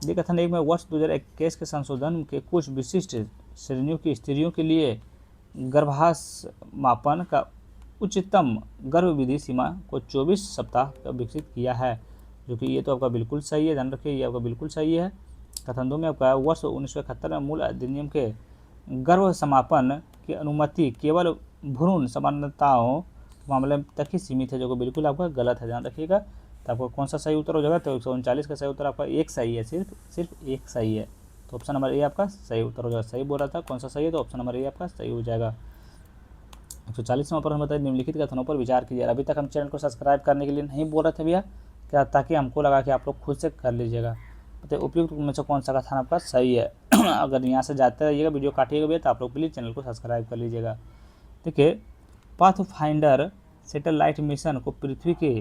ये कथन 1 में वर्ष 2021 के संशोधन के कुछ विशिष्ट श्रेणियों की स्त्रियों के लिए गर्भाशय मापन का उच्चतम गर्भविधि सीमा को 24 सप्ताह का विकसित किया है, जो कि ये तो आपका बिल्कुल सही है। ध्यान रखिए, ये आपका बिल्कुल सही है। कथन 2 में आपका वर्ष 1971 में मूल अधिनियम के गर्भ समापन की अनुमति केवल भ्रूण समानताओं मामले तक ही सीमित है, जो कि बिल्कुल आपका गलत है। ध्यान रखिएगा। तो आपको कौन सा सही उत्तर हो जाएगा? तो 139 का सही उत्तर आपका एक सही है, सिर्फ एक सही है। तो ऑप्शन नंबर ए आपका सही उत्तर हो जाएगा। सही बोल रहा था, कौन सा सही है? तो ऑप्शन नंबर ए आपका सही हो जाएगा। 140वां प्रश्न बताइए, निम्नलिखित कथनों पर विचार कीजिए। अभी तक हम चैनल को सब्सक्राइब करने के लिए नहीं बोल रहे थे भैया, क्या, ताकि हमको लगा कि आप लोग खुद से कर लीजिएगा। बताइए उपयुक्त में से कौन सा कथन आपका सही है? अगर यहाँ से जाते रहिएगा, वीडियो काटिएगा भैया, तो आप लोग प्लीज़ चैनल को सब्सक्राइब कर लीजिएगा। देखिए, पाथफाइंडर सैटेलाइट मिशन को पृथ्वी के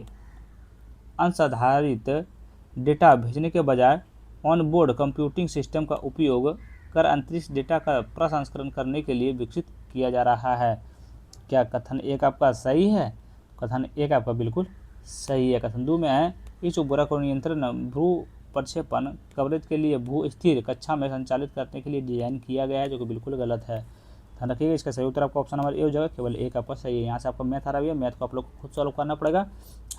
अंश आधारित डेटा भेजने के बजाय ऑनबोर्ड कंप्यूटिंग सिस्टम का उपयोग कर अंतरिक्ष डेटा का प्रसंस्करण करने के लिए विकसित किया जा रहा है। क्या कथन 1 आपका सही है? कथन 1 आपका बिल्कुल सही है। कथन 2 में है, इस उपग्रह को नियंत्रण भू प्रक्षेपण कवरेज के लिए भू स्थिर कक्षा में संचालित करने के लिए डिजाइन किया गया है, जो कि बिल्कुल गलत है। ध्यान रखिएगा, इसका सही उत्तर आपका ऑप्शन नंबर ए हो जाएगा। केवल 1 आपका सही है। यहाँ से आपका मैथ आ रहा है, मैथ को आप लोग को खुद सॉल्व करना पड़ेगा,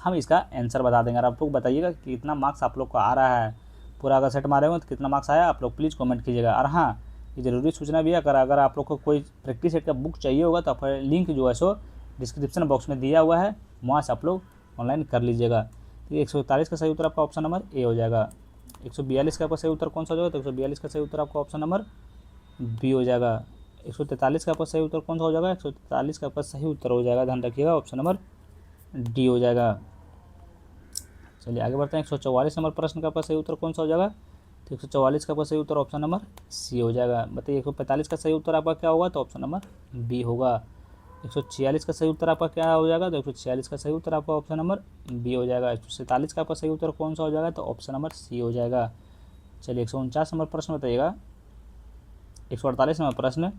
हम इसका आंसर बता देंगे। और आप लोग बताइएगा कि कितना मार्क्स आप लोग को आ रहा है। पूरा अगर सेट मारे हो तो कितना मार्क्स आया, आप लोग प्लीज़ कमेंट कीजिएगा। और हाँ, ये जरूरी सूचना भी है, अगर आप लोग को कोई प्रैक्टिस सेट का बुक चाहिए होगा तो आप लिंक जो है सो डिस्क्रिप्शन बॉक्स में दिया हुआ है, वहाँ से आप लोग ऑनलाइन कर लीजिएगा। तो 141 का सही उत्तर आपका ऑप्शन नंबर ए हो जाएगा। 142 का आपका सही उत्तर कौन सा हो जाएगा? तो 142 का सही उत्तर आपका ऑप्शन नंबर बी हो जाएगा। 143 का आपका सही उत्तर कौन सा हो जाएगा? 143 का आपका सही उत्तर हो जाएगा, ध्यान रखिएगा, ऑप्शन नंबर डी हो जाएगा। चलिए आगे बढ़ते हैं। 144 नंबर प्रश्न का आपका सही उत्तर कौन सा हो जाएगा? तो 144 का आपका सही उत्तर ऑप्शन नंबर सी हो जाएगा। बताइए 145 का सही उत्तर आपका क्या होगा? तो ऑप्शन नंबर बी होगा। 146 का सही उत्तर आपका क्या हो जाएगा? तो 146 का सही उत्तर आपका ऑप्शन नंबर बी हो जाएगा। 147 का आपका सही उत्तर कौन सा हो जाएगा? तो ऑप्शन नंबर सी हो जाएगा। चलिए 149 नंबर प्रश्न बताइएगा। 148 नंबर प्रश्न,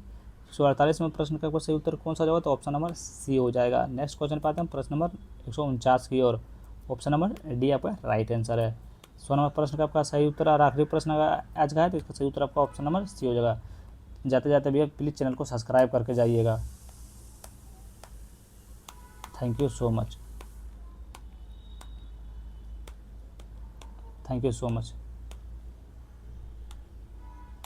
148 नंबर प्रश्न का आपका सही उत्तर कौन सा हो जाएगा? तो ऑप्शन नंबर सी हो जाएगा। नेक्स्ट क्वेश्चन पे आते हैं, प्रश्न नंबर 149 की ओर। ऑप्शन नंबर डी आपका राइट आंसर है। 100 नंबर प्रश्न का आपका सही उत्तर और आखिरी प्रश्न आज का है, तो इसका सही उत्तर आपका ऑप्शन नंबर सी हो जाएगा। जाते जाते भैया प्लीज़ चैनल को सब्सक्राइब करके जाइएगा। Thank you so much.